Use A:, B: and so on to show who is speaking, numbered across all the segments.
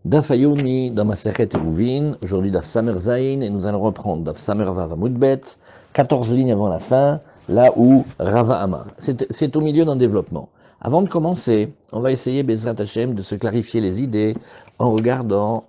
A: Daf Hayomi dans Masechet Eruvin, aujourd'hui Daf Samer Zayin, et nous allons reprendre Daf Samer Vav Amud Bet, 14 lignes avant la fin, là où Rava Amar. C'est au milieu d'un développement. Avant de commencer, on va essayer, Bezrat Hashem, de se clarifier les idées en regardant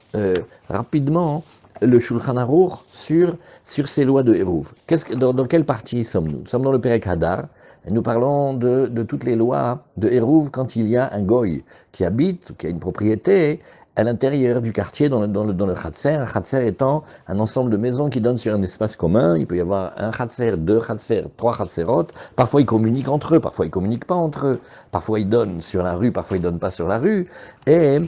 A: rapidement le Shulchan Aruch sur ces lois de Eruv. Dans quelle partie sommes-nous? Nous sommes dans le Perek Hadar, et nous parlons de toutes les lois de Eruv quand il y a un goy qui habite, qui a une propriété, à l'intérieur du quartier, dans le Khatser. Un Khatser étant un ensemble de maisons qui donnent sur un espace commun. Il peut y avoir un Khatser, deux Khatser, trois Khatserot. Parfois ils communiquent entre eux, parfois ils communiquent pas entre eux. Parfois ils donnent sur la rue, parfois ils donnent pas sur la rue. Et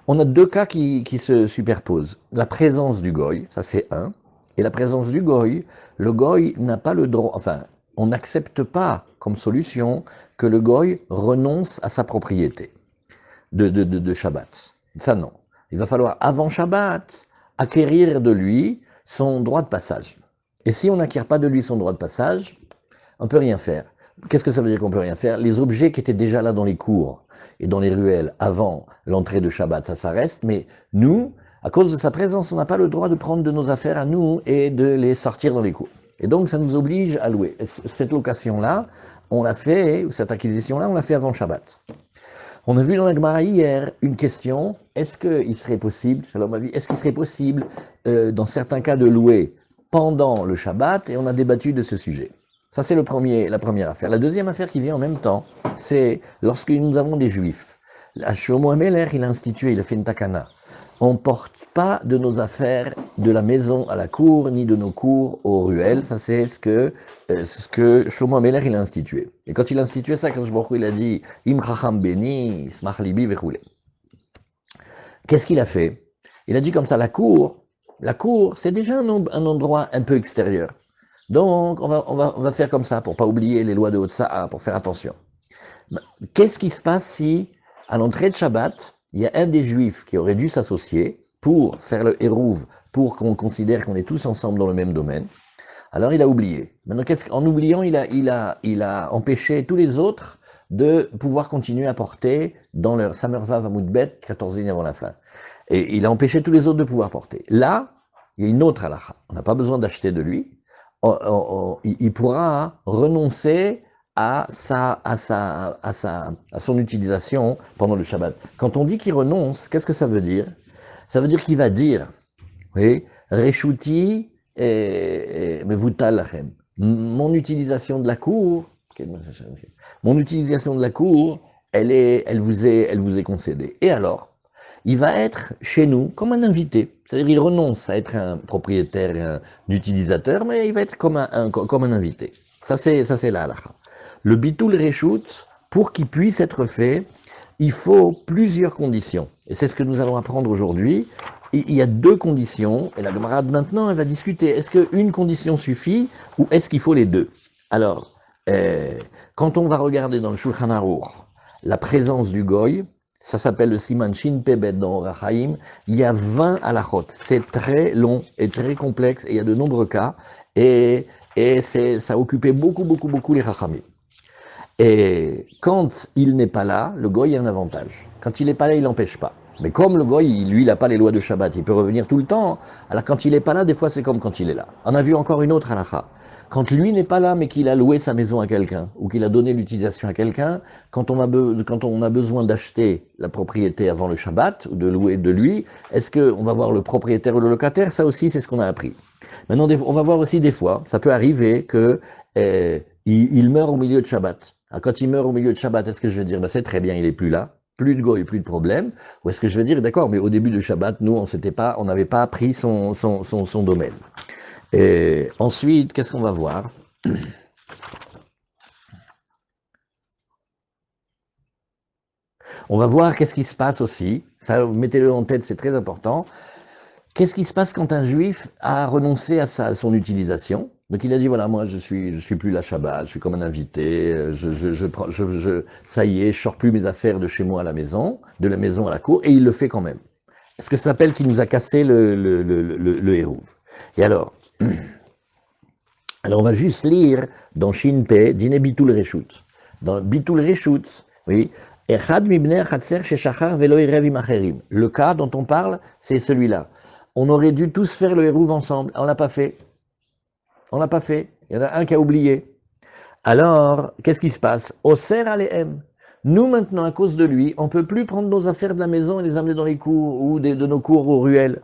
A: on a deux cas qui se superposent. La présence du goy, ça c'est un. Et la présence du goy, le goy n'a pas le droit, enfin, on n'accepte pas comme solution que le goy renonce à sa propriété de Shabbat. Ça non. Il va falloir, avant Shabbat, acquérir de lui son droit de passage. Et si on n'acquiert pas de lui son droit de passage, on ne peut rien faire. Qu'est-ce que ça veut dire qu'on ne peut rien faire? Les objets qui étaient déjà là dans les cours et dans les ruelles avant l'entrée de Shabbat, ça reste, mais nous, à cause de sa présence, on n'a pas le droit de prendre de nos affaires à nous et de les sortir dans les cours. Et donc ça nous oblige à louer. Cette location-là, on l'a fait, ou cette acquisition-là, on l'a fait avant Shabbat. On a vu dans la Gemara hier une question, est-ce qu'il serait possible, Shalom Avi, est-ce qu'il serait possible dans certains cas de louer pendant le Shabbat, et on a débattu de ce sujet. Ça c'est la première affaire. La deuxième affaire qui vient en même temps, c'est lorsque nous avons des juifs. Shlomo Ameler, il a institué, il a fait une takana. On ne porte pas de nos affaires de la maison à la cour, ni de nos cours aux ruelles. Ça, c'est ce que Shlomo Ameler il a institué. Et quand il a institué ça, il a dit Im chacham beni, smach libi vechoule. Qu'est-ce qu'il a fait? Il a dit comme ça, la cour, c'est déjà un endroit un peu extérieur. Donc, on va faire comme ça, pour pas oublier les lois de Hotsa'a, pour faire attention. Qu'est-ce qui se passe si, à l'entrée de Shabbat, il y a un des juifs qui aurait dû s'associer pour faire le Hérouv, pour qu'on considère qu'on est tous ensemble dans le même domaine? Alors il a oublié. Maintenant, en oubliant, il a empêché tous les autres de pouvoir continuer à porter dans leur Samervav Amoudbet, 14 lignes avant la fin. Et il a empêché tous les autres de pouvoir porter. Là, il y a une autre halakha. On n'a pas besoin d'acheter de lui. Il pourra renoncer à son utilisation pendant le Shabbat. Quand on dit qu'il renonce, qu'est-ce que ça veut dire? Ça veut dire qu'il va dire, oui, Reshuti mevutal lachem. Mon utilisation de la cour, elle vous est concédée. Et alors, il va être chez nous comme un invité. C'est-à-dire il renonce à être un propriétaire, un utilisateur, mais il va être comme un invité. Ça c'est la halakha. Le bitul reshut, pour qu'il puisse être fait, il faut plusieurs conditions. Et c'est ce que nous allons apprendre aujourd'hui. Il y a deux conditions, et la camarade maintenant elle va discuter, est-ce qu'une condition suffit, ou est-ce qu'il faut les deux? Alors, quand on va regarder dans le Shulchan Aruch, la présence du goy, ça s'appelle le Siman Shin Pebet dans Rachaim, il y a 20 halachot, c'est très long et très complexe, et il y a de nombreux cas, et ça occupait beaucoup les Rachamim. Et quand il n'est pas là, le goy a un avantage. Quand il n'est pas là, il n'empêche pas. Mais comme le goy, lui, il n'a pas les lois de Shabbat, il peut revenir tout le temps. Alors quand il n'est pas là, des fois c'est comme quand il est là. On a vu encore une autre halakha. Quand lui n'est pas là, mais qu'il a loué sa maison à quelqu'un, ou qu'il a donné l'utilisation à quelqu'un, quand on a besoin d'acheter la propriété avant le Shabbat, ou de louer de lui, est-ce qu'on va voir le propriétaire ou le locataire? Ça aussi, c'est ce qu'on a appris. Maintenant, on va voir aussi des fois, ça peut arriver que il meurt au milieu de Shabbat. Alors, quand il meurt au milieu de Shabbat, est-ce que je vais dire, ben, c'est très bien, il est plus là, plus de goy, plus de problème, ou est-ce que je vais dire, d'accord, mais au début de Shabbat, nous, on n'avait pas pris son domaine. Et ensuite, qu'est-ce qu'on va voir? On va voir qu'est-ce qui se passe aussi, ça, mettez-le en tête, c'est très important. Qu'est-ce qui se passe quand un juif a renoncé à son utilisation? Donc il a dit, voilà, moi je suis plus la Shabbat, je suis comme un invité, ça y est, je sors plus mes affaires de chez moi à la maison, de la maison à la cour, et il le fait quand même. Est-ce que ça s'appelle qu'il nous a cassé le Hérouv? Et alors on va juste lire dans Shin Pe, Dine Bitul Reshut. Dans Bitul Reshut, oui, Le cas dont on parle, c'est celui-là. On aurait dû tous faire le hérouv ensemble. On l'a pas fait. On l'a pas fait. Il y en a un qui a oublié. Alors, qu'est-ce qui se passe? Oser alehem. Nous, maintenant, à cause de lui, on ne peut plus prendre nos affaires de la maison et les amener dans les cours ou de nos cours aux ruelles.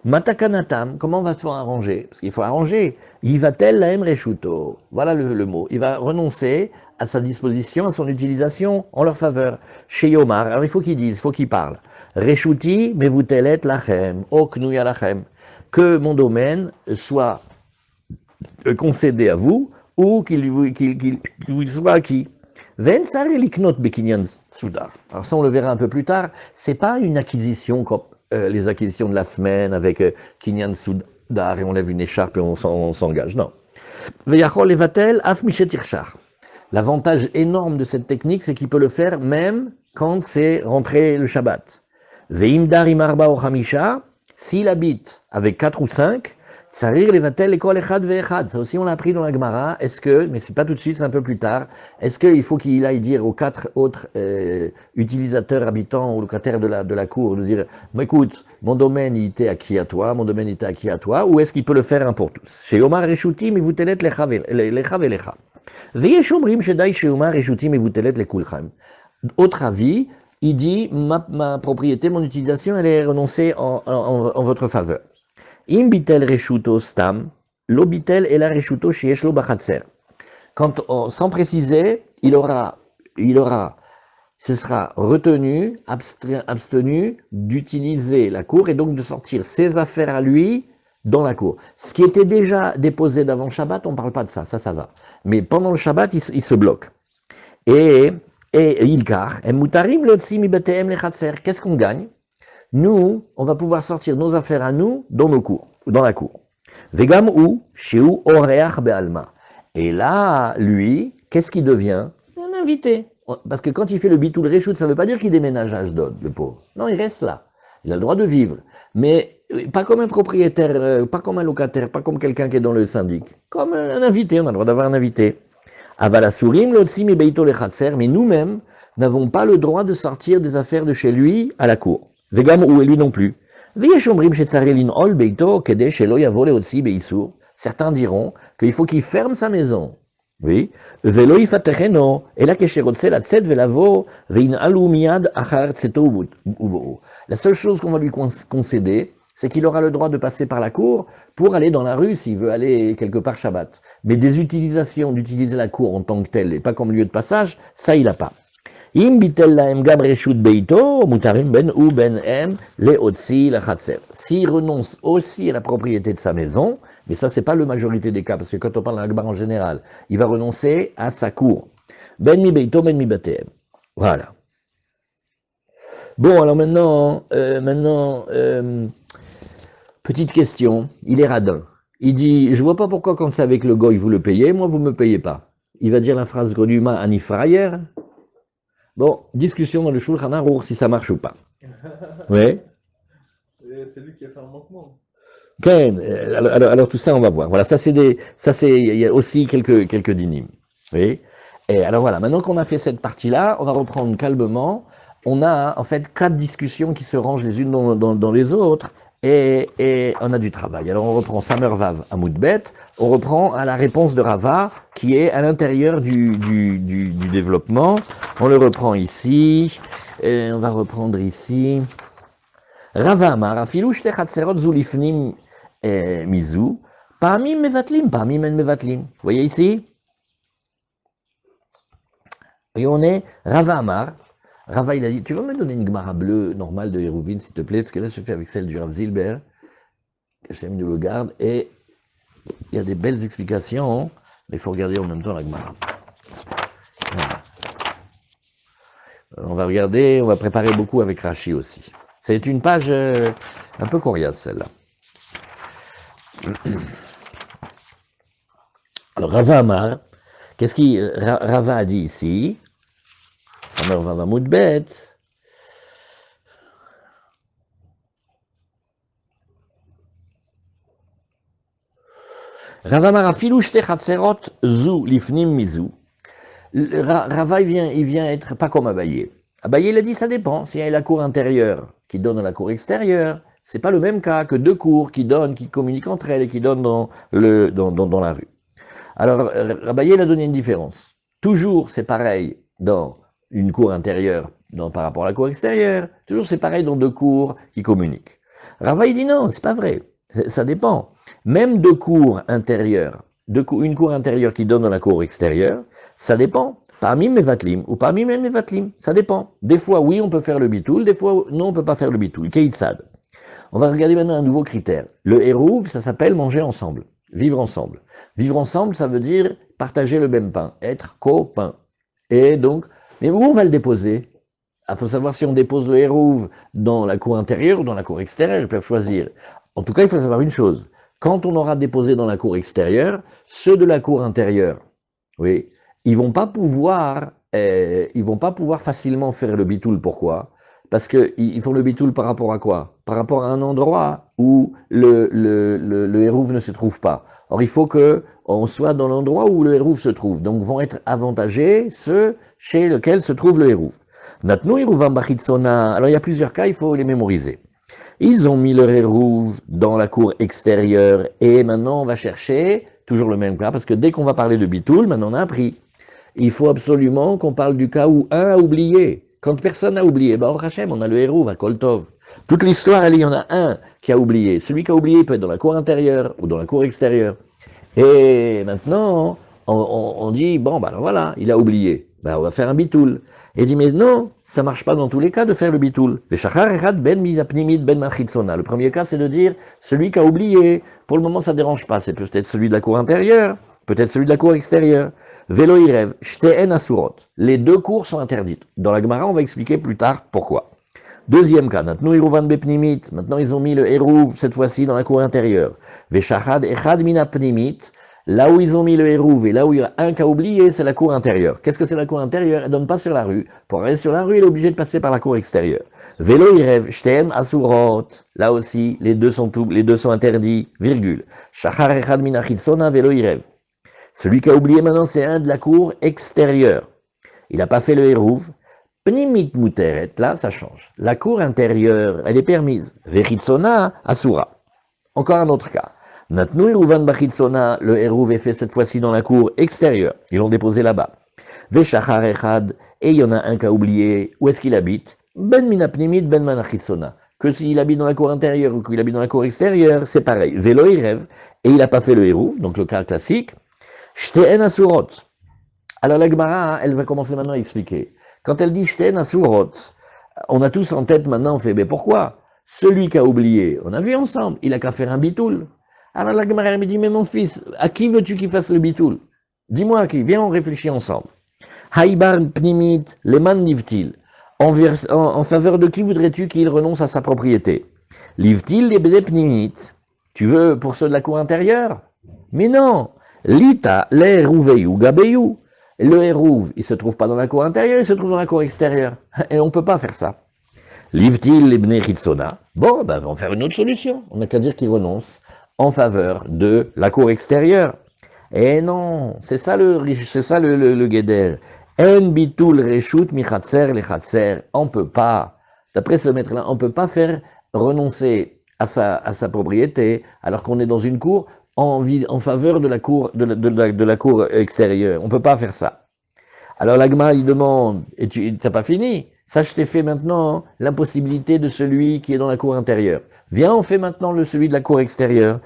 A: Matakanatam, comment on va se faire arranger? Parce qu'il faut arranger. Yivatel lahem reshuto. Voilà le mot. Il va renoncer à sa disposition, à son utilisation en leur faveur. Chez Yomar, alors il faut qu'il dise, il faut qu'il parle. Reshuti mevutelet lachem, oknuya lachem. Que mon domaine soit concédé à vous, ou qu'il vous soit acquis. Alors ça, on le verra un peu plus tard, c'est pas une acquisition comme les acquisitions de la semaine avec Kinyan Soudar et on lève une écharpe et on s'engage, non. L'avantage énorme de cette technique, c'est qu'il peut le faire même quand c'est rentré le Shabbat. S'il habite avec 4 ou 5, ça aussi on l'a appris dans la Gemara. Est-ce que, mais c'est pas tout de suite, c'est un peu plus tard, est-ce qu'il faut qu'il aille dire aux 4 autres utilisateurs, habitants ou locataires de la cour, de dire, écoute, mon domaine il était acquis à toi, mon domaine était acquis à toi, ou est-ce qu'il peut le faire un pour tous? Chez Omar Reshuti, mais vous telet lecha velecha. Veyesh omrim shedai chez Omar Reshuti, mais vous telet lekulchem. Autre avis, il dit, ma propriété, mon utilisation, elle est renoncée en votre faveur. Im bitel reshuto stam, lo bitel et la reshuto sheyesh lo bachatzer. Quand, sans préciser, ce sera retenu, abstenu d'utiliser la cour et donc de sortir ses affaires à lui dans la cour. Ce qui était déjà déposé d'avant Shabbat, on ne parle pas de ça, ça va. Mais pendant le Shabbat, il se bloque. Et Ilkar, qu'est-ce qu'on gagne? Nous, on va pouvoir sortir nos affaires à nous dans nos cours, dans la cour. Vegam ou shiu oreach be'alma. Et là, lui, qu'est-ce qu'il devient? Un invité. Parce que quand il fait le bitul reshout, ça ne veut pas dire qu'il déménage à Ashdod, le pauvre. Non, il reste là. Il a le droit de vivre. Mais pas comme un propriétaire, pas comme un locataire, pas comme quelqu'un qui est dans le syndic. Comme un invité, on a le droit d'avoir un invité. Avalasurim l'otsim et beito lechatser, mais nous-mêmes n'avons pas le droit de sortir des affaires de chez lui à la cour. Vegam ou et lui non plus. Certains diront qu'il faut qu'il ferme sa maison. Oui. La seule chose qu'on va lui concéder, c'est qu'il aura le droit de passer par la cour pour aller dans la rue s'il veut aller quelque part Shabbat. Mais d'utiliser la cour en tant que telle et pas comme lieu de passage, ça il n'a pas. S'il renonce aussi à la propriété de sa maison, mais ça c'est pas la majorité des cas, parce que quand on parle d'un Gemara en général, il va renoncer à sa cour. Ben mi beito, ben mi batem. Voilà. Bon, alors maintenant, petite question, il est radin. Il dit, je vois pas pourquoi quand c'est avec le goy vous le payez, moi vous me payez pas. Il va dire la phrase Groduma Anifrayer. Bon, discussion dans le Shulchan Aruch si ça marche ou pas. Oui.
B: C'est lui qui a fait un manquement.
A: Okay. Alors tout ça, on va voir. Voilà, il y a aussi quelques dynimes. Oui. Et alors voilà, maintenant qu'on a fait cette partie-là, on va reprendre calmement. On a en fait 4 discussions qui se rangent les unes dans les autres. Et on a du travail. Alors on reprend Samer Vav à Moudbet, on reprend à la réponse de Rava qui est à l'intérieur du développement. On le reprend ici, et on va reprendre ici. Rava Amar, afilu shte chatzerot zulifnim mizu, pamim mevatlim, pamim en mevatlim. Vous voyez ici? Et on est Rava Amar. Rava, il a dit, tu vas me donner une Gemara bleue normale de Hérouvine, s'il te plaît, parce que là, je fais avec celle du Rav Zilber, que j'aime nous le garde, et il y a des belles explications, mais il faut regarder en même temps la Gemara. Voilà. On va regarder, on va préparer beaucoup avec Rashi aussi. C'est une page un peu coriace, celle-là. Alors, Rava Amar, qu'est-ce qu'il Rava a dit ici? Samer Vav Moudbet. Rava Amar afilu shte chatzerot zu lifnim mizu. Rava, il vient être pas comme Abaye. Abaye, il a dit, ça dépend. S'il y a la cour intérieure qui donne à la cour extérieure, c'est pas le même cas que deux cours qui donnent, qui communiquent entre elles et qui donnent dans la rue. Alors, Abaye, il a donné une différence. Toujours, c'est pareil dans une cour intérieure par rapport à la cour extérieure. Toujours, c'est pareil dans deux cours qui communiquent. Rava, il dit non, c'est pas vrai. Ça dépend. Même deux cours intérieures, une cour intérieure qui donne dans la cour extérieure, ça dépend. Parmi Mevatlim ou parmi même Mevatlim, ça dépend. Des fois, oui, on peut faire le bitoul, des fois, non, on peut pas faire le bitoul. Keïtsad. On va regarder maintenant un nouveau critère. Le hérouv, ça s'appelle manger ensemble, vivre ensemble. Vivre ensemble, ça veut dire partager le même pain, être copain. Et donc, mais où on va le déposer? Il faut savoir si on dépose le hérouv dans la cour intérieure ou dans la cour extérieure, ils peuvent choisir. En tout cas, il faut savoir une chose. Quand on aura déposé dans la cour extérieure, ceux de la cour intérieure, oui, ils vont pas pouvoir facilement faire le bitoul. Pourquoi? Parce qu'ils font le bitoul par rapport à quoi? Par rapport à un endroit où le hérouv ne se trouve pas. Or, il faut qu'on soit dans l'endroit où le hérouv se trouve. Donc, vont être avantagés ceux chez lesquels se trouve le hérouv. Natnou hérouvam bachitsona. Alors, il y a plusieurs cas, il faut les mémoriser. Ils ont mis leur hérouv dans la cour extérieure et maintenant on va chercher toujours le même cas parce que dès qu'on va parler de bitoul, maintenant on a appris. Il faut absolument qu'on parle du cas où un a oublié. Quand personne n'a oublié, bah, au Hachem, on a le héros, à Koltov. Toute l'histoire, il y en a un qui a oublié. Celui qui a oublié peut être dans la cour intérieure ou dans la cour extérieure. Et maintenant, on dit, bon, bah alors voilà, il a oublié. Bah, on va faire un bitoul. Et il dit, mais non, ça marche pas dans tous les cas de faire le bitoul. Le premier cas, c'est de dire, celui qui a oublié, pour le moment, ça dérange pas. C'est peut-être celui de la cour intérieure, peut-être celui de la cour extérieure. Vélo Irev, Shteen Asurot. Les deux cours sont interdites. Dans la Gemara, on va expliquer plus tard pourquoi. Deuxième cas, maintenant ils ont mis le hérouv, cette fois-ci dans la cour intérieure. Veshachad Echad Mina Pnimit, là où ils ont mis le hérouv et là où il y a un qui a oublié, c'est la cour intérieure. Qu'est-ce que c'est la cour intérieure? Elle ne donne pas sur la rue. Pour aller sur la rue, il est obligé de passer par la cour extérieure. Vélo Irev, Shteen Asurot, là aussi, les deux sont interdits, virgule. Shachar Echad Mina Chitsona, Vélo Irev. Celui qui a oublié maintenant, c'est un de la cour extérieure. Il n'a pas fait le hérouv. Pnimit muteret, là, ça change. La cour intérieure, elle est permise. Vechitsona, asura. Encore un autre cas. Natnu hérouvan bachitsona, le hérouv est fait cette fois-ci dans la cour extérieure. Ils l'ont déposé là-bas. Veshachar echad, et il y en a un qui a oublié. Où est-ce qu'il habite? Ben mina pnimit, ben manachitsona. Que s'il habite dans la cour intérieure ou qu'il habite dans la cour extérieure, c'est pareil. Velo irev, et il n'a pas fait le hérouv, donc le cas classique. Shteen asurot. Alors la Gemara, elle va commencer maintenant à expliquer. Quand elle dit Shteen asurot, on a tous en tête maintenant, on fait, mais pourquoi? Celui qui a oublié, on a vu ensemble, il a qu'à faire un bitoul. Alors la Gemara elle me dit, mais mon fils, à qui veux-tu qu'il fasse le bitoul? Dis-moi à qui, viens on réfléchit ensemble. Haïbar pnimit, leman nivtil. En faveur de qui voudrais-tu qu'il renonce à sa propriété? Livtil lebede pnimit. Tu veux pour ceux de la cour intérieure? Mais non. Lita, l'hérouveyu, gabeyu. Le hérouv, il se trouve pas dans la cour intérieure, il se trouve dans la cour extérieure. Et on peut pas faire ça. Livtil lebne chitsona. Bon, ben, on va faire une autre solution. On n'a qu'à dire qu'il renonce en faveur de la cour extérieure. Et non, c'est ça le guéder. En bitul reshut michatser lechatser. On peut pas, d'après ce maître-là, on peut pas faire renoncer à sa propriété alors qu'on est dans une cour en faveur de la cour, de la cour extérieure. On peut pas faire ça. Alors l'agma, il demande, et tu n'as pas fini? Ça, je t'ai fait maintenant l'impossibilité de celui qui est dans la cour intérieure. Viens, on fait maintenant celui de la cour extérieure.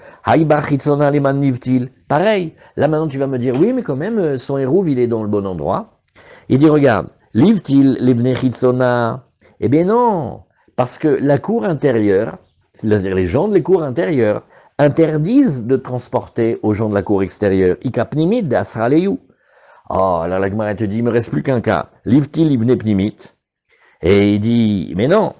A: Pareil. Là, maintenant, tu vas me dire, oui, mais quand même, son hérouv, il est dans le bon endroit. Il dit, regarde, livtil lebne chitzona. Eh bien non, parce que la cour intérieure, c'est-à-dire les gens de la cour intérieure, interdisent de transporter aux gens de la cour extérieure. Ikapnimit de asraleyu. Oh, là, la Gemara te dit, il me reste plus qu'un cas. Livtil ibne pnimit. Et il dit, mais non,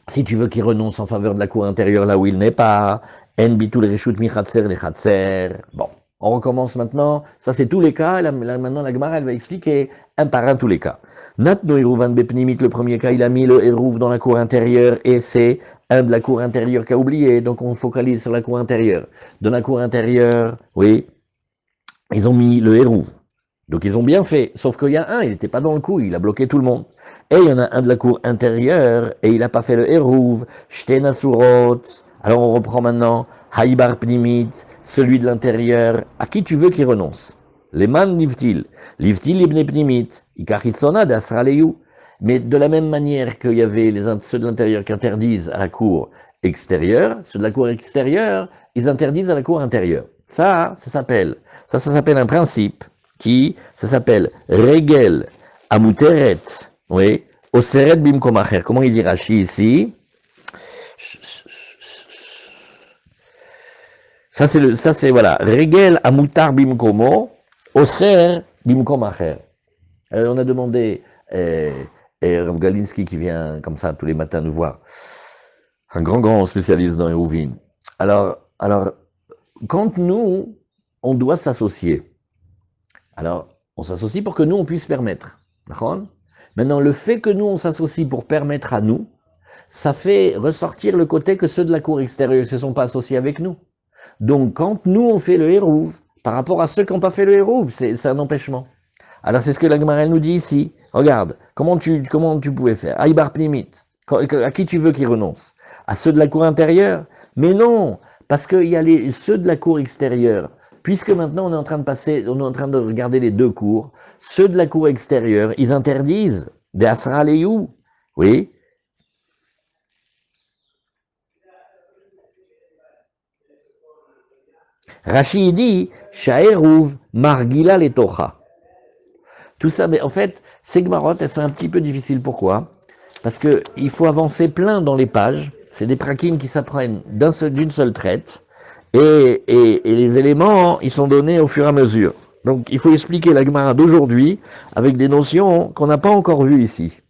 A: si tu veux qu'il renonce en faveur de la cour intérieure là où il n'est pas, en bitul reshut michatser lechatser. Bon, on recommence maintenant. Ça, c'est tous les cas. Là, maintenant, la Gemara, elle va expliquer un par un tous les cas. Natno hérouvan bepnimit, le premier cas, il a mis le hérouv dans la cour intérieure et c'est un de la cour intérieure qui a oublié. Donc, on focalise sur la cour intérieure. Dans la cour intérieure, oui, ils ont mis le hérouv. Donc ils ont bien fait, sauf qu'il y a un, il n'était pas dans le coup, il a bloqué tout le monde. Et il y en a un de la cour intérieure, et il n'a pas fait le Hérouv, Shten Asurot. Alors on reprend maintenant, Haïbar Pnimit, celui de l'intérieur, à qui tu veux qu'il renonce. Leman Livtil, Livtil Ibn Pnimit, Ikachitsona d'Asraleyu. Mais de la même manière qu'il y avait ceux de l'intérieur qui interdisent à la cour extérieure, ceux de la cour extérieure, ils interdisent à la cour intérieure. Ça s'appelle un principe ça s'appelle Regel Amuteret, oui, Oseret Bimkomacher. Comment il dit Rashi ici? Ça c'est voilà, Regel Amutar Bimkomo, Oser Bimkomacher. On a demandé, Rav Galinsky qui vient comme ça tous les matins nous voir, un grand spécialiste dans Hérouvine. Alors, quand nous, on doit s'associer, alors, on s'associe pour que nous, on puisse permettre. D'accord? Maintenant, le fait que nous, on s'associe pour permettre à nous, ça fait ressortir le côté que ceux de la cour extérieure ne se sont pas associés avec nous. Donc, quand nous, on fait le hérouv, par rapport à ceux qui n'ont pas fait le hérouv, c'est un empêchement. Alors, c'est ce que la Gemara nous dit ici. Regarde, comment tu pouvais faire? Aïbar Pnimit, à qui tu veux qu'ils renoncent? À ceux de la cour intérieure? Mais non, parce qu'il y a ceux de la cour extérieure. Puisque maintenant on est en train de regarder les deux cours, ceux de la cour extérieure, ils interdisent des Asra Leyou, oui. Rashi dit, Shaerouv Margila Letocha. Tout ça, mais en fait, ces Gmarot, elles sont un petit peu difficiles. Pourquoi? Parce qu'il faut avancer plein dans les pages. C'est des prakim qui s'apprennent d'une seule traite. Et les éléments, ils sont donnés au fur et à mesure. Donc, il faut expliquer la Gemara d'aujourd'hui avec des notions qu'on n'a pas encore vues ici.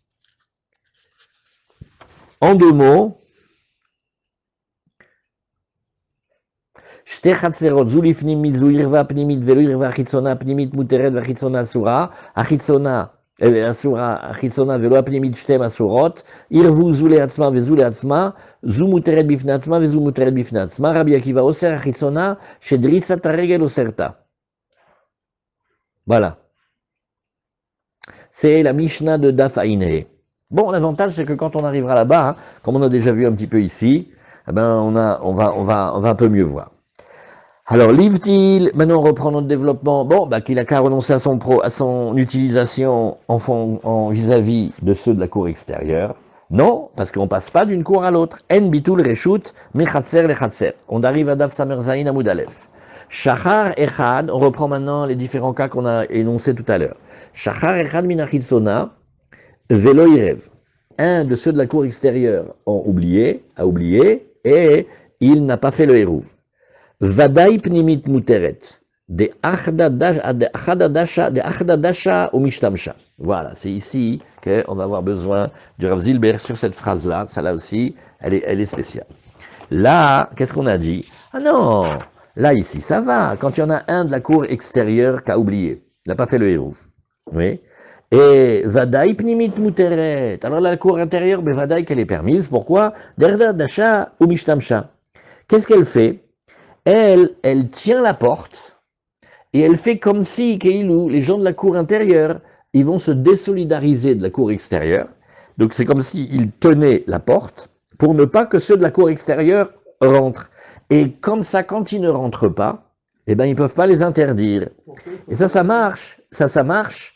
A: En deux mots, Shte Chatserot, Zulif Nimit, Zuirva Pnimit, Velo Irva Chitzona, Pnimit Muteret, Vachitzona Asura, Achitzona, Asura, Achitzona, Velo Pnimit, Shtem Asurot, Irvu Zule Atzma, Vezule Atzma, Zu Muteret Bifne Atzma, Vezu Muteret Bifne Atzma, Rabbi Akiva, Oser Achitzona, Shedrissa Taregel Oserta. Voilà. C'est la Mishnah de Daf Aïneh. Bon, l'avantage, c'est que quand on arrivera là-bas, hein, comme on a déjà vu un petit peu ici, eh ben, on va un peu mieux voir. Alors, Livtil, maintenant on reprend notre développement. Bon, bah, qu'il a qu'à renoncer à son utilisation en vis-à-vis de ceux de la cour extérieure. Non, parce qu'on passe pas d'une cour à l'autre. En bitul reshut, mechatser lechatser. On arrive à Daf Samer Zayin Amud Aleph. Shachar echad, on reprend maintenant les différents cas qu'on a énoncés tout à l'heure. Shachar echad minachitsona, velo irev. Un de ceux de la cour extérieure a oublié, et il n'a pas fait le hérouv. Vadaï pnimit muteret, de achadadasha ou mishtamsha. Voilà, c'est ici qu'on va avoir besoin du Rav Zilber sur cette phrase-là. Celle-là aussi, elle est spéciale. Là, qu'est-ce qu'on a dit? Ah non, là, ici, ça va. Quand il y en a un de la cour extérieure qui a oublié, il n'a pas fait le hérouf. Oui. Et Vadaï Pnimit Muteret. Alors la cour intérieure, mais Vadaï qu'elle est permise. Pourquoi? Derda Dasha ou Mishtamsha. Qu'est-ce qu'elle fait? Elle tient la porte et elle fait comme si, les gens de la cour intérieure, ils vont se désolidariser de la cour extérieure. Donc c'est comme s'ils tenaient la porte pour ne pas que ceux de la cour extérieure rentrent. Et comme ça, quand ils ne rentrent pas, eh ben, ils ne peuvent pas les interdire. Et ça marche. Ça marche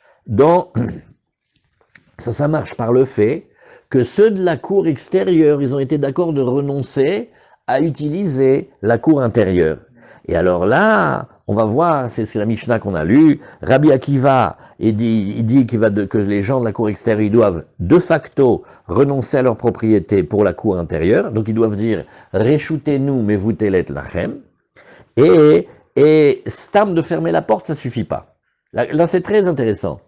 A: par le fait que ceux de la cour extérieure, ils ont été d'accord de renoncer à utiliser la cour intérieure. Et alors là, on va voir, c'est la Mishnah qu'on a lue, Rabbi Akiva, il dit que les gens de la cour extérieure, ils doivent de facto renoncer à leur propriété pour la cour intérieure, donc ils doivent dire, réchoutez-nous, mais vous telet lachem, et stam de fermer la porte, ça suffit pas. Là c'est très intéressant.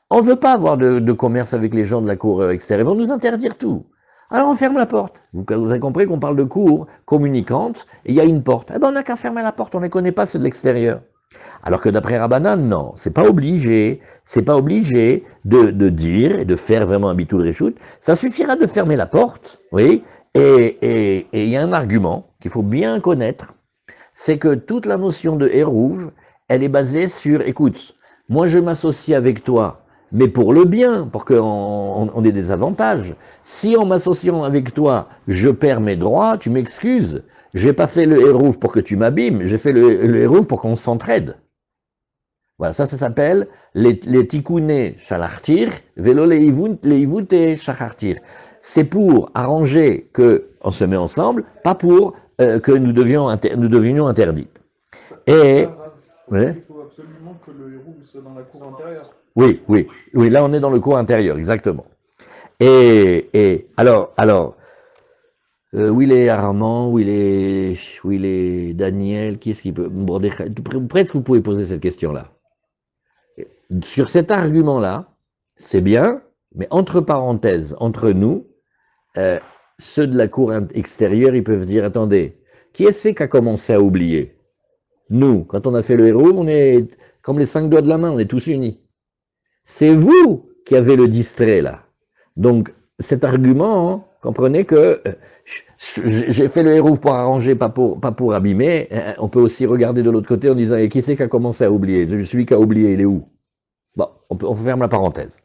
A: On ne veut pas avoir de commerce avec les gens de la cour extérieure, ils vont nous interdire tout. Alors on ferme la porte. Vous avez compris qu'on parle de cour communicante, et il y a une porte. Eh ben on n'a qu'à fermer la porte, on ne les connaît pas, ceux de l'extérieur. Alors que d'après Rabbanan, non, c'est pas obligé de dire et de faire vraiment un bitul reshoot. Ça suffira de fermer la porte, oui, et il y a un argument qu'il faut bien connaître, c'est que toute la notion de Hérouv, elle est basée sur, écoute, moi je m'associe avec toi, mais pour le bien, pour qu'on on ait des avantages. Si en m'associant avec toi, je perds mes droits, tu m'excuses. J'ai pas fait le hérouf pour que tu m'abîmes, j'ai fait le hérouf pour qu'on s'entraide. Voilà, ça s'appelle les tikkuné shalartir, velo leivute shachartir. C'est pour arranger que on se met ensemble, pas pour que nous devenions interdits.
B: Ça,
A: Et
B: pour ça,
A: ouais,
B: il faut absolument que le héros soit dans la cour intérieure.
A: oui, là on est dans le cours intérieur, exactement. Alors, où il est Armand, où il est Daniel, qui est-ce qui peut, presque vous pouvez poser cette question-là. Sur cet argument-là, c'est bien, mais entre parenthèses, entre nous, euh, ceux de la cour extérieure, ils peuvent dire, attendez, qui est-ce qui a commencé à oublier? Nous, quand on a fait le héros, on est comme les 5 doigts de la main, on est tous unis. C'est vous qui avez le distrait, là. Donc, cet argument, hein, comprenez que j'ai fait le héros pour arranger, pas pour abîmer. On peut aussi regarder de l'autre côté en disant, et qui c'est qui a commencé à oublier? Celui qui a oublié, il est où? Bon, on ferme la parenthèse.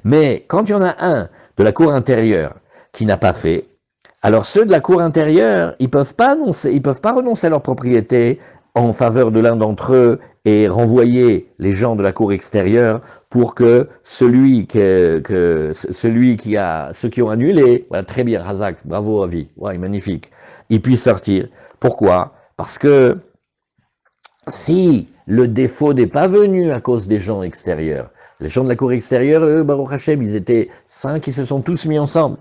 A: Mais quand il y en a un de la cour intérieure qui n'a pas fait, alors ceux de la cour intérieure, ils peuvent pas renoncer à leur propriété en faveur de l'un d'entre eux et renvoyer les gens de la cour extérieure pour que ceux qui ont annulé, voilà, très bien, Razak, bravo Avi, ouais, magnifique, ils puissent sortir. Pourquoi? Parce que si le défaut n'est pas venu à cause des gens extérieurs, les gens de la cour extérieure, eux, Baruch Hashem, ils étaient 5, ils se sont tous mis ensemble.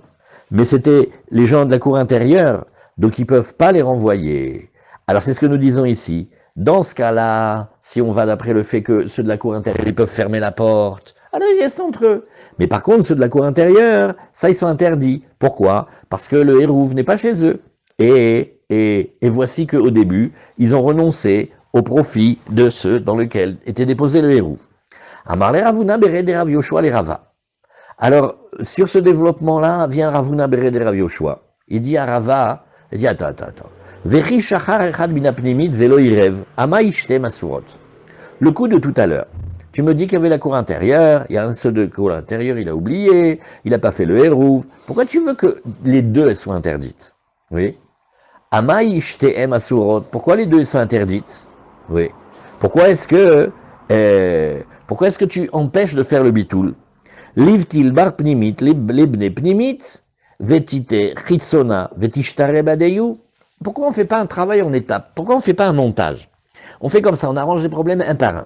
A: Mais c'était les gens de la cour intérieure, donc ils ne peuvent pas les renvoyer. Alors c'est ce que nous disons ici. Dans ce cas-là, si on va d'après le fait que ceux de la cour intérieure, ils peuvent fermer la porte, alors ils restent entre eux. Mais par contre, ceux de la cour intérieure, ça, ils sont interdits. Pourquoi? Parce que le hérouv n'est pas chez eux. Et voici qu'au début, ils ont renoncé au profit de ceux dans lesquels était déposé le hérouv. Amar le Ravuna Bered de Rav Yoshua le Rava. Alors, sur ce développement-là, vient Ravuna Bered de Rav Yoshua. Il dit à Rava, il dit, attends. Vechi shachar echad binapnimit velo irev, ama ishte masurot. Le coup de tout à l'heure. Tu me dis qu'il y avait la cour intérieure, il y a un seul de cour intérieure, il a oublié, il n'a pas fait le hérouv. Pourquoi tu veux que les deux soient interdites? Oui. Ama ishte masurot. Pourquoi les deux sont interdites? Oui. Pourquoi est-ce que tu empêches de faire le bitoul? Livtil bar pnimit, libne pnimit, vetite chitsona, vetishtare badeyu. Pourquoi on ne fait pas un travail en étapes? Pourquoi on ne fait pas un montage? On fait comme ça, on arrange les problèmes un par un.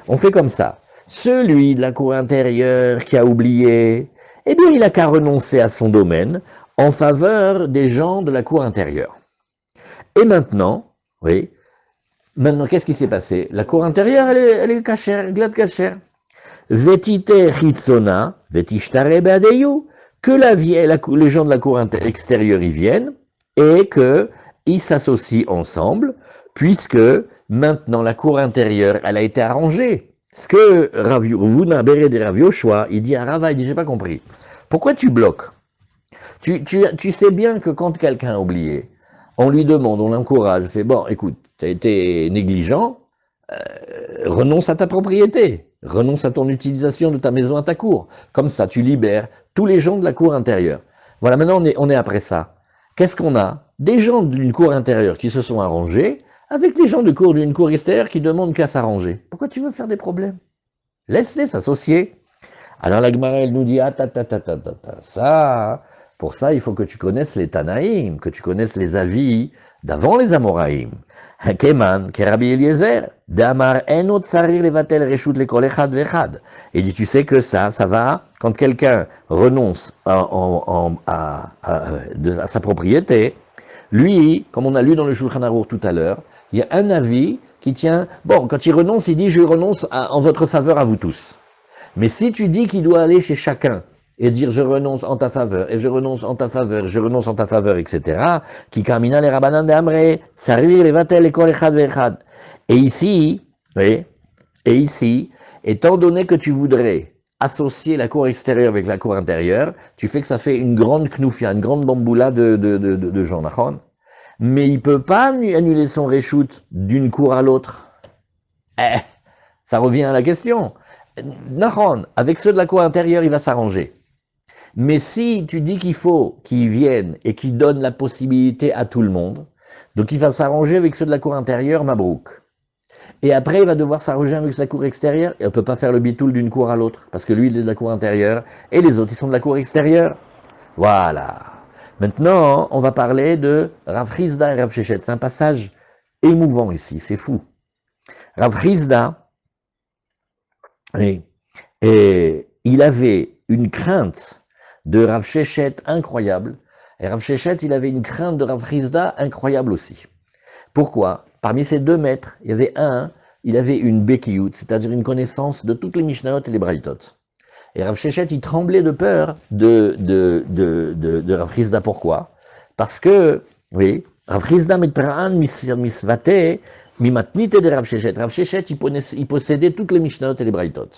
A: On fait comme ça. Celui de la cour intérieure qui a oublié, eh bien, il n'a qu'à renoncer à son domaine en faveur des gens de la cour intérieure. Et maintenant, oui, maintenant, qu'est-ce qui s'est passé? La cour intérieure, elle est cachère, glade cachère. Vetite chitsona, vetishtare beadeyu, que les gens de la cour extérieure y viennent et qu'ils s'associent ensemble, puisque maintenant la cour intérieure, elle a été arrangée. Ce que Ravuna Bere de Rav Yoshua, il dit à Rava, il dit, j'ai pas compris. Pourquoi tu bloques? Tu sais bien que quand quelqu'un a oublié, on lui demande, on l'encourage, fait, bon, écoute, tu as été négligent, renonce à ta propriété, renonce à ton utilisation de ta maison à ta cour. Comme ça, tu libères tous les gens de la cour intérieure. Voilà, maintenant on est après ça. Qu'est-ce qu'on a? Des gens d'une cour intérieure qui se sont arrangés avec les gens d'une cour extérieure qui demandent qu'à s'arranger. Pourquoi tu veux faire des problèmes? Laisse-les s'associer. Alors la Gemara, elle nous dit, ça, pour ça, il faut que tu connaisses les Tanaïm, que tu connaisses les avis d'avant les Amoraïm. Keman, Kerabi Eliezer, Damar Enot Sarir Levatel Reshut Lekol Echad Vechad. Et dit, tu sais que ça va, quand quelqu'un renonce à sa propriété, lui, comme on a lu dans le Shulchan Aruch tout à l'heure, il y a un avis qui tient, bon, quand il renonce, il dit, je renonce en votre faveur à vous tous. Mais si tu dis qu'il doit aller chez chacun et dire je renonce en ta faveur, et je renonce en ta faveur, je renonce en ta faveur, etc., qui kamina les rabanan de Amre, sarir les vatel et kol echad ve'echad. Et ici, oui, étant donné que tu voudrais associer la cour extérieure avec la cour intérieure, tu fais que ça fait une grande knoufia, une grande bamboula de gens, d'accord? Mais il peut pas annuler son reshoot d'une cour à l'autre. Ça revient à la question. Nahon, avec ceux de la cour intérieure, il va s'arranger. Mais si tu dis qu'il faut qu'ils viennent et qu'ils donnent la possibilité à tout le monde, donc il va s'arranger avec ceux de la cour intérieure, Mabrouk. Et après, il va devoir s'arranger avec sa cour extérieure. Et on ne peut pas faire le bitoul d'une cour à l'autre, parce que lui, il est de la cour intérieure, et les autres, ils sont de la cour extérieure. Voilà. Maintenant, on va parler de Rav Chizda et Rav Shechet. C'est un passage émouvant ici, c'est fou. Rav Chizda, et il avait une crainte de Rav Shechet incroyable, et Rav Shechet, il avait une crainte de Rav Chizda incroyable aussi. Pourquoi? Parmi ces deux maîtres, il y avait un, il avait une bekiyut, c'est-à-dire une connaissance de toutes les Mishnayot et les Braïtot. Et Rav Shechet, il tremblait de peur de Rav Chizda. Pourquoi? Parce que, oui, Rav Chizda metra'an misvate mimatnite de Rav Shechet. Rav Shechet, il possédait toutes les Mishnayot et les Braïtot.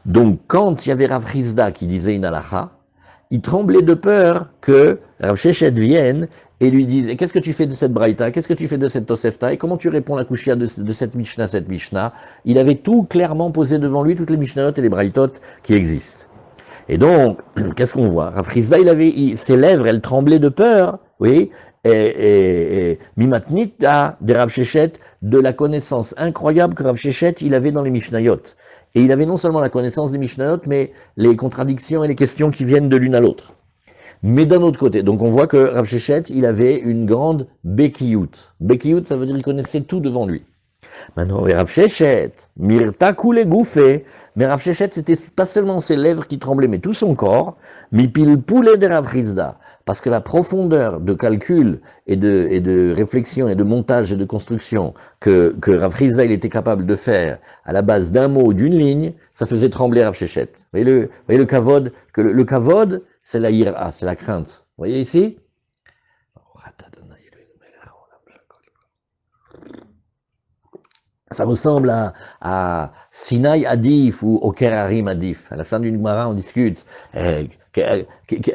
A: Donc, quand il y avait Rav Chizda qui disait une halacha, il tremblait de peur que Rav Shechet vienne et lui dise, qu'est-ce que tu fais de cette braïta, qu'est-ce que tu fais de cette tosefta, et comment tu réponds à la kushia de cette Mishnah. Il avait tout clairement posé devant lui, toutes les Mishnayot et les braïtot qui existent. Et donc, qu'est-ce qu'on voit? Rav Chizda, ses lèvres, elles tremblaient de peur, oui, et mimatnita de Rav Shechet, de la connaissance incroyable que Rav Shechet, il avait dans les Mishnayot. Et il avait non seulement la connaissance des Mishnayot, mais les contradictions et les questions qui viennent de l'une à l'autre. Mais d'un autre côté, donc on voit que Rav Shechet, il avait une grande bekiyut. Bekiyut, ça veut dire qu'il connaissait tout devant lui. Maintenant, Rav Shechet, mirta koule gouffé, mais Rav Shechet, c'était pas seulement ses lèvres qui tremblaient, mais tout son corps, mipil poulet de Rav Chizda, parce que la profondeur de calcul et de réflexion et de montage et de construction que Rav Chizda, il était capable de faire à la base d'un mot ou d'une ligne, ça faisait trembler Rav Shechet. Vous voyez le kavod, que le kavod, c'est la ira, c'est la crainte. Vous voyez ici? Ça ressemble à Sinaï Adif ou au Kerarim Adif. À la fin d'une Gemara, on discute à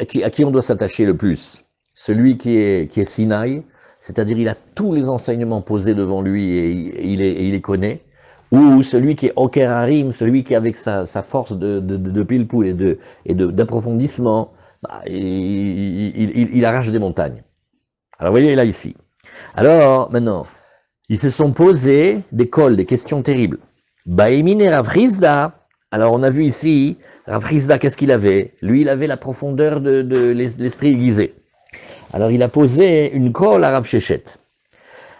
A: qui on doit s'attacher le plus. Celui qui est Sinaï, c'est-à-dire il a tous les enseignements posés devant lui et il les connaît, ou celui qui est au Kerarim, celui qui avec sa force de pilpoul et d'approfondissement, bah, il arrache des montagnes. Alors vous voyez là ici. Alors maintenant, ils se sont posés des cols, des questions terribles. Baïmine et Rav Chizda. Alors on a vu ici, Rav Chizda, qu'est-ce qu'il avait? Lui, il avait la profondeur de l'esprit aiguisé. Alors il a posé une colle à Rav Shechet.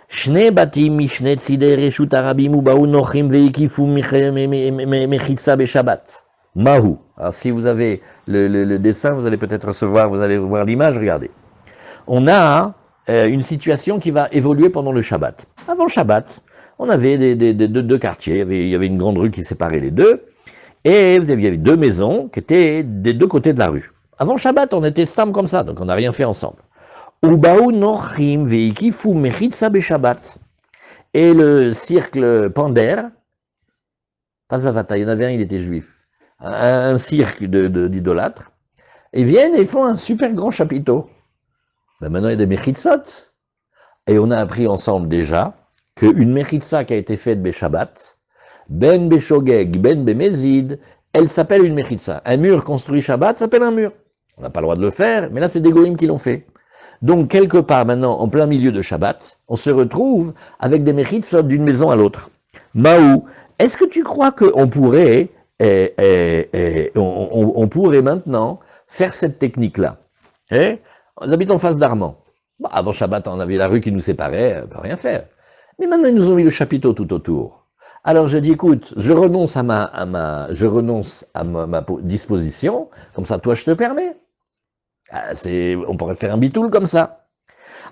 A: Shne batim mishne tzidei reshut arabim ubaou nochim veikifu mechitza beshabbat. Mahu. Alors si vous avez le dessin, vous allez peut-être recevoir, vous allez voir l'image, regardez. On a une situation qui va évoluer pendant le Shabbat. Avant le Shabbat, on avait deux quartiers, il y avait une grande rue qui séparait les deux, et il y avait deux maisons qui étaient des deux côtés de la rue. Avant le Shabbat, on était stam comme ça, donc on n'a rien fait ensemble. Et le cercle Pander, pas Zavata, il y en avait un, il était juif, un cirque d'idolâtres, et viennent et ils font un super grand chapiteau. Ben maintenant, il y a des mechitzot. Et on a appris ensemble déjà qu'une mechitza qui a été faite Beshabbat, ben Beshogeg, ben Bemezid, elle s'appelle une mechitza. Un mur construit Shabbat s'appelle un mur. On n'a pas le droit de le faire, mais là, c'est des goïms qui l'ont fait. Donc, quelque part maintenant, en plein milieu de Shabbat, on se retrouve avec des mechitzot d'une maison à l'autre. Maou, est-ce que tu crois qu'on pourrait, on pourrait maintenant faire cette technique-là? On habite en face d'Armand. Bah, avant Shabbat, on avait la rue qui nous séparait, on ne peut rien faire. Mais maintenant, ils nous ont mis le chapiteau tout autour. Alors je dis, écoute, je renonce à ma disposition, comme ça, toi, je te permets. On pourrait faire un bitoul comme ça.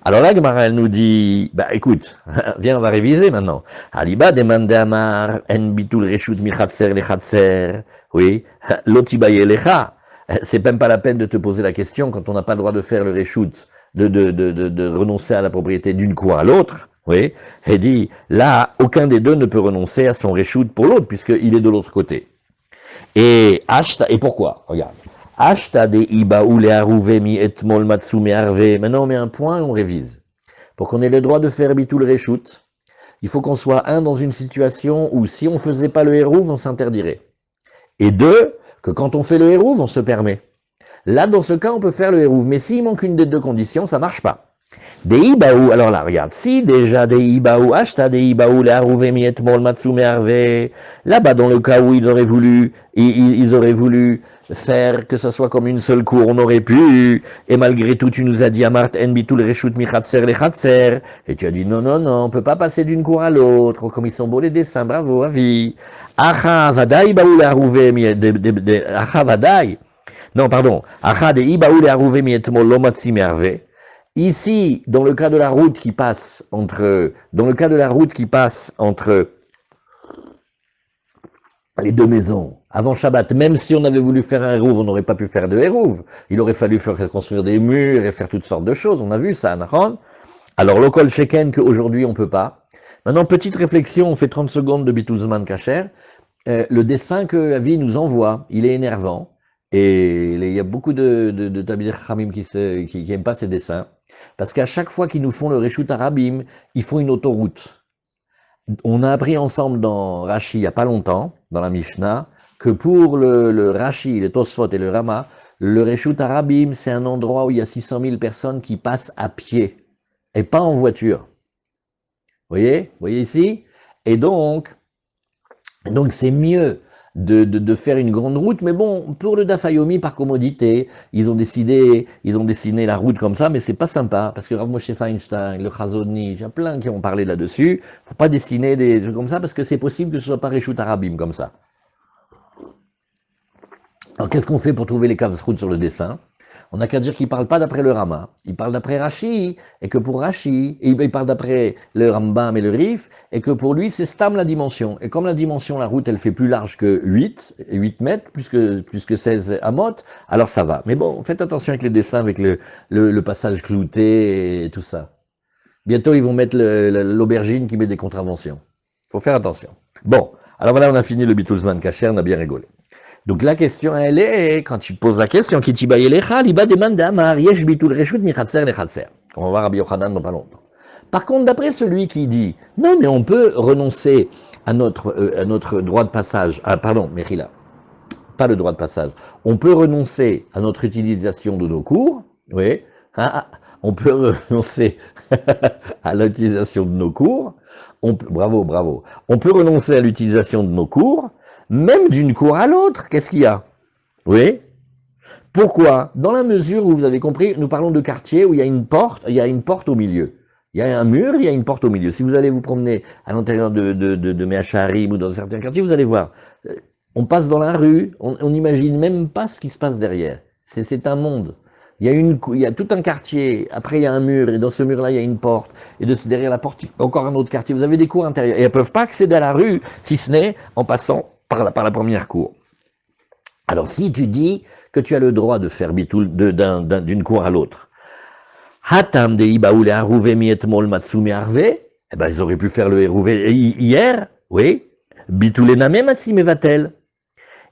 A: Alors là, Gemara, elle nous dit, bah écoute, viens, on va réviser maintenant. Aliba demande amar, en bitoul reshut mi chatser le chatser, oui, lotibaye lecha. C'est même pas la peine de te poser la question quand on n'a pas le droit de faire le reshoot, de renoncer à la propriété d'une cour à l'autre. Oui, et dit, là, aucun des deux ne peut renoncer à son reshoot pour l'autre, puisqu'il est de l'autre côté. Et pourquoi? Regarde. Ashta de iba ou le harouvé mi etmol matsu me harvé. Maintenant, on met un point et on révise. Pour qu'on ait le droit de faire bitul reshoot, il faut qu'on soit dans une situation où si on faisait pas le hérouv, on s'interdirait. Et deux, que quand on fait le hérouv, on se permet. Là, dans ce cas, on peut faire le hérouv. Mais s'il manque une des deux conditions, ça marche pas. Deibaou, alors là, regarde, si déjà Deibaou, acheta Deibaou, les Harouvé, Mietmol, Matsume, Harvé, là-bas, dans le cas où ils auraient voulu faire que ça soit comme une seule cour, on aurait pu, et malgré tout, tu nous as dit, Amart, En, Bitul, Reshut, Michatser, les Chatser, et tu as dit, non, non, non, on peut pas passer d'une cour à l'autre, comme ils sont beaux les dessins, bravo, avis. Acha, Vadaï, Baou, les Harouvé, Acha, Vadaï, non, pardon, Acha, Deibaou, les Harouvé, Mietmol, lo Matsume, Harvé. Ici, dans le cas de la route qui passe entre les deux maisons, avant Shabbat, même si on avait voulu faire un hérouv, on n'aurait pas pu faire de hérouv. Il aurait fallu faire construire des murs et faire toutes sortes de choses. On a vu ça, Nahon. Alors, le kol sheken qu'aujourd'hui on peut pas. Maintenant, petite réflexion, on fait 30 secondes de Bitulzman Kacher. Le dessin que Avi nous envoie, il est énervant. Et il y a beaucoup de Tabir Khamim qui aiment pas ces dessins. Parce qu'à chaque fois qu'ils nous font le Reshut Arabim, ils font une autoroute. On a appris ensemble dans Rashi, il n'y a pas longtemps, dans la Mishnah, que pour le Rashi, le Tosfot et le Rama, le Reshut Arabim, c'est un endroit où il y a 600 000 personnes qui passent à pied, et pas en voiture. Vous voyez ici? Et donc c'est mieux de faire une grande route, mais bon, pour le Dafayomi, par commodité, ils ont dessiné la route comme ça, mais c'est pas sympa, parce que Rav Moshe Feinstein, le Chazoni, il y a plein qui ont parlé là-dessus, faut pas dessiner des trucs comme ça, parce que c'est possible que ce soit pas Reshut Arabim comme ça. Alors qu'est-ce qu'on fait pour trouver les caves routes sur le dessin? On n'a qu'à dire qu'il ne parle pas d'après le Rama, il parle d'après Rashi, et que pour Rashi, il parle d'après le Rambam et le Rif, et que pour lui, c'est Stam la dimension. Et comme la dimension, la route, elle fait plus large que 8 mètres, plus que 16 amot, alors ça va. Mais bon, faites attention avec les dessins, avec le passage clouté et tout ça. Bientôt, ils vont mettre l'aubergine qui met des contraventions. Faut faire attention. Bon, alors voilà, on a fini le Bitulzman Kacher, on a bien rigolé. Donc la question, elle est, quand tu poses la question, qui tibaye lecha, liba demande amar, yesh bitul reshut michatser lechatser. On va voir Rabbi Yochanan dans pas longtemps. Par contre, d'après celui qui dit, non, mais on peut renoncer à notre droit de passage, Mechila, pas le droit de passage, on peut renoncer à notre utilisation de nos cours, oui, on peut renoncer à l'utilisation de nos cours, bravo, on peut renoncer à l'utilisation de nos cours, même d'une cour à l'autre, qu'est-ce qu'il y a? Oui. Pourquoi? Dans la mesure où vous avez compris, nous parlons de quartier où il y a une porte au milieu. Il y a un mur, il y a une porte au milieu. Si vous allez vous promener à l'intérieur de Meacharim ou dans certains quartiers, vous allez voir. On passe dans la rue, on n'imagine même pas ce qui se passe derrière. C'est un monde. Il y a tout un quartier, après il y a un mur, et dans ce mur-là, il y a une porte, et derrière la porte, encore un autre quartier. Vous avez des cours intérieures. Et elles ne peuvent pas accéder à la rue, si ce n'est en passant par la première cour. Alors, si tu dis que tu as le droit de faire bitul d'une cour à l'autre, Hatam de Ibaoul et Harouvé mietmol Matsume Harvé, eh ben, ils auraient pu faire le Hérouvé hier, oui, bitul ename Matsume Vatel.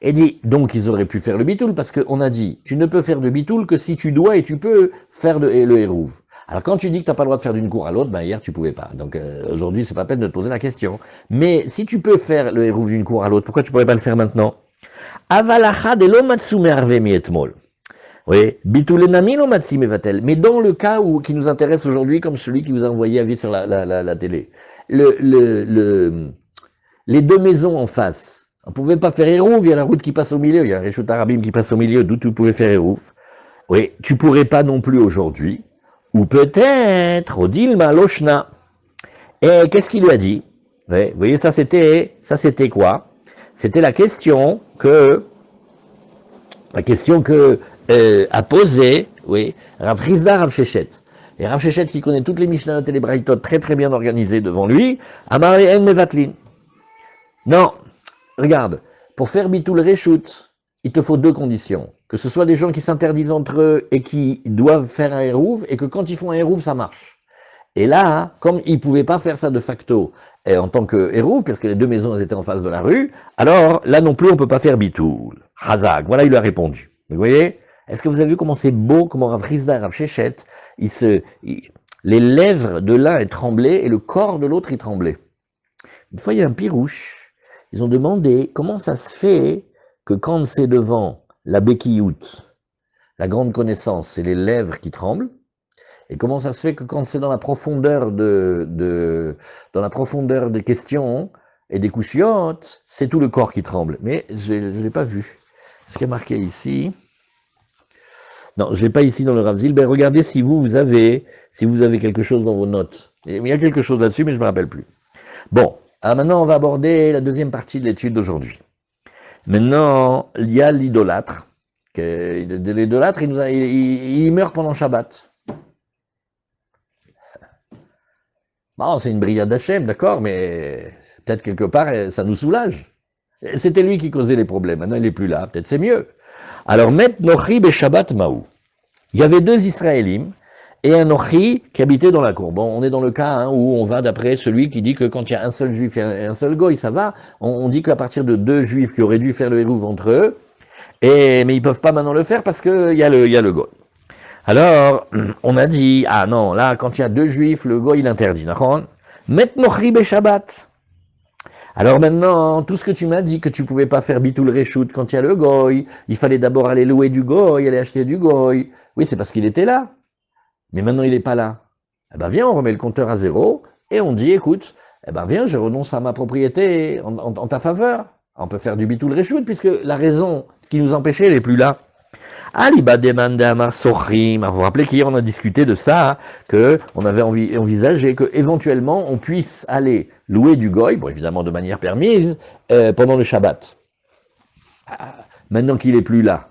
A: Et dit, donc ils auraient pu faire le bitul, parce qu'on a dit, tu ne peux faire de bitul que si tu dois et tu peux faire le Hérouv. Alors quand tu dis que tu n'as pas le droit de faire d'une cour à l'autre, ben hier tu pouvais pas. Donc aujourd'hui c'est pas peine de te poser la question. Mais si tu peux faire le hérouv d'une cour à l'autre, pourquoi tu pourrais pas le faire maintenant? Avalacha de lo matsume harve mietmol. Oui, bitulenami lo matsume vatel. Mais dans le cas qui nous intéresse aujourd'hui, comme celui qui vous a envoyé avis sur la télé, les deux maisons en face, on pouvait pas faire hérouv, il y a la route qui passe au milieu, il y a un Reshut Arabim qui passe au milieu, d'où tu pouvais faire hérouv. Oui, tu pourrais pas non plus aujourd'hui. Ou peut-être, Odilma Loshna. Et qu'est-ce qu'il lui a dit? Ouais, vous voyez, ça c'était quoi? C'était la question que a posée, oui, Rav Chizda Rav Shechet. Et Rav Shechet qui connaît toutes les Mishnayot et les Braïtot très très bien organisées devant lui, Amar en Mevatlin. Non, regarde, pour faire Bitul Reshut, il te faut deux conditions. Que ce soit des gens qui s'interdisent entre eux et qui doivent faire un hérouv, et que quand ils font un hérouv, ça marche. Et là, comme ils ne pouvaient pas faire ça de facto en tant que hérouv, parce que les deux maisons étaient en face de la rue, alors là non plus, on ne peut pas faire bitul. Hazak, voilà, il lui a répondu. Vous voyez? Est-ce que vous avez vu comment c'est beau, comment Rav Chizda, Rav Shechet, les lèvres de l'un tremblaient et le corps de l'autre, il tremblait. Une fois, il y a un pirouche. Ils ont demandé comment ça se fait que quand c'est devant la béquilloute, la grande connaissance, c'est les lèvres qui tremblent. Et comment ça se fait que quand c'est dans la profondeur dans la profondeur des questions et des couchiottes, c'est tout le corps qui tremble. Mais je ne l'ai pas vu. Ce qui est marqué ici. Non, je l'ai pas ici dans le Rav Zilber. Regardez si vous avez quelque chose dans vos notes. Il y a quelque chose là-dessus, mais je ne me rappelle plus. Bon, alors maintenant on va aborder la deuxième partie de l'étude d'aujourd'hui. Maintenant, il y a l'idolâtre. L'idolâtre, il meurt pendant Shabbat. Bon, c'est une brigade d'Hachem, d'accord, mais peut-être quelque part, ça nous soulage. C'était lui qui causait les problèmes. Maintenant, il n'est plus là. Peut-être c'est mieux. Alors, Met Nochi be Shabbat Maou. Il y avait deux Israélim et un Nochi qui habitait dans la cour. Bon, on est dans le cas où on va d'après celui qui dit que quand il y a un seul juif et un seul goy, ça va. On dit qu'à partir de deux juifs qui auraient dû faire le hérouv entre eux, mais ils ne peuvent pas maintenant le faire parce qu'il y a le goy. Alors, on a dit, ah non, là, quand il y a deux juifs, le goy, il interdit. Met Nochi be Shabbat. Alors maintenant, tout ce que tu m'as dit, que tu pouvais pas faire bitul reshoot quand il y a le goy, il fallait d'abord aller louer du goy, aller acheter du goy. Oui, c'est parce qu'il était là. Mais maintenant, il n'est pas là. Eh ben, viens, on remet le compteur à zéro, et on dit, écoute, eh ben, viens, je renonce à ma propriété en ta faveur. On peut faire du bitul reshoot, puisque la raison qui nous empêchait, elle n'est plus là. Aliba demande à Sochrim. Vous vous rappelez qu'hier on a discuté de ça, qu'on avait envisagé qu'éventuellement on puisse aller louer du goy, bon évidemment de manière permise, pendant le Shabbat. Maintenant qu'il n'est plus là,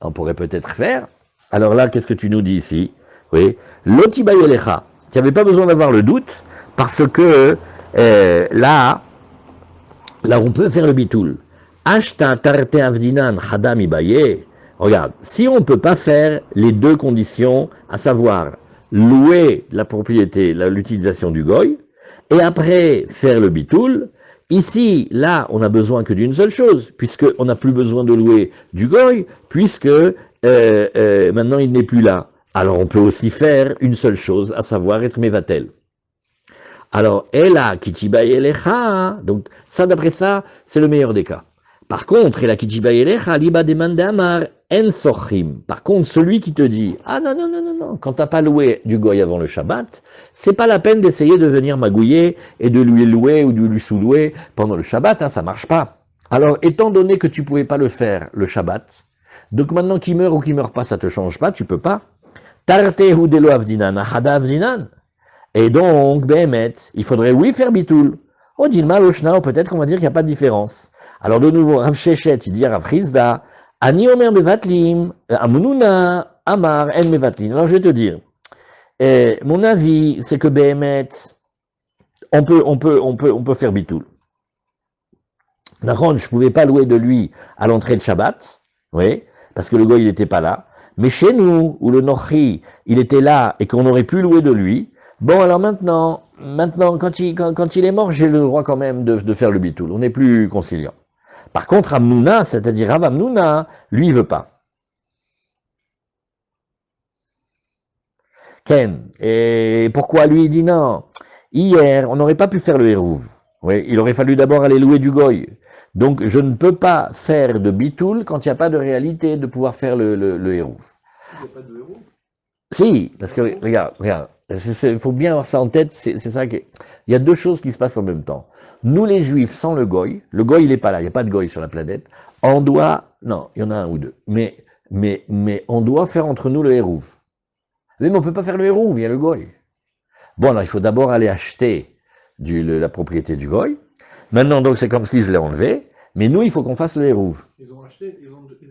A: on pourrait peut-être faire. Alors là, qu'est-ce que tu nous dis ici? Oui, l'otibayelecha. Tu n'avais pas besoin d'avoir le doute, parce que là, on peut faire le bitoul. Ashta tarte avdinan hadam ibaye. Regarde, si on ne peut pas faire les deux conditions, à savoir louer la propriété, l'utilisation du goy, et après faire le bitoul, ici, là, on n'a besoin que d'une seule chose, puisqu'on n'a plus besoin de louer du goy, puisque maintenant il n'est plus là. Alors on peut aussi faire une seule chose, à savoir être mevatel. Alors, Ela kitibaye elecha, donc ça d'après ça, c'est le meilleur des cas. Par contre, Ela kitibaye elecha, liba demande amar, en sochim. Par contre, celui qui te dit, ah non, quand t'as pas loué du goy avant le Shabbat, c'est pas la peine d'essayer de venir magouiller et de lui louer ou de lui sous-louer pendant le Shabbat, ça marche pas. Alors, étant donné que tu pouvais pas le faire le Shabbat, donc maintenant qu'il meurt ou qu'il meurt pas, ça te change pas, tu peux pas. Tarte hu delo avdinan, ahada avdinan. Et donc, Behemet, il faudrait oui faire bitoul. Oh, Dilma, Loshna, peut-être qu'on va dire qu'il n'y a pas de différence. Alors de nouveau, Rav Shechet, il dit à Rav Chizda, Ani Omer Mevatlim, Amununa, Amar, En Mevatlin. Alors je vais te dire, mon avis, c'est que Behemet, on peut faire bitoul. D'accord, je ne pouvais pas louer de lui à l'entrée de Shabbat, oui, parce que le goy, il n'était pas là. Mais chez nous, où le Nochi, il était là et qu'on aurait pu louer de lui, bon, alors maintenant, quand il est mort, j'ai le droit quand même de faire le bitoul. On n'est plus conciliant. Par contre, Amnouna, c'est-à-dire Rav Amnouna, lui, il veut pas. Ken, et pourquoi lui, il dit non? Hier, on n'aurait pas pu faire le hérouv. Oui, il aurait fallu d'abord aller louer du goy. Donc, je ne peux pas faire de bitoul quand il n'y a pas de réalité de pouvoir faire le hérouv.
B: Il n'y a pas de héros.
A: Si, parce que, regarde. Il faut bien avoir ça en tête, c'est ça qui est... Il y a deux choses qui se passent en même temps. Nous les juifs, sans le goy il n'est pas là, il n'y a pas de goy sur la planète, on doit, non, il y en a un ou deux, mais on doit faire entre nous le hérouv. Mais on ne peut pas faire le hérouv, il y a le goy. Bon, alors il faut d'abord aller acheter la propriété du goy. Maintenant, donc, c'est comme si je l'ai enlevé, mais nous, il faut qu'on fasse le hérouv.
B: Ils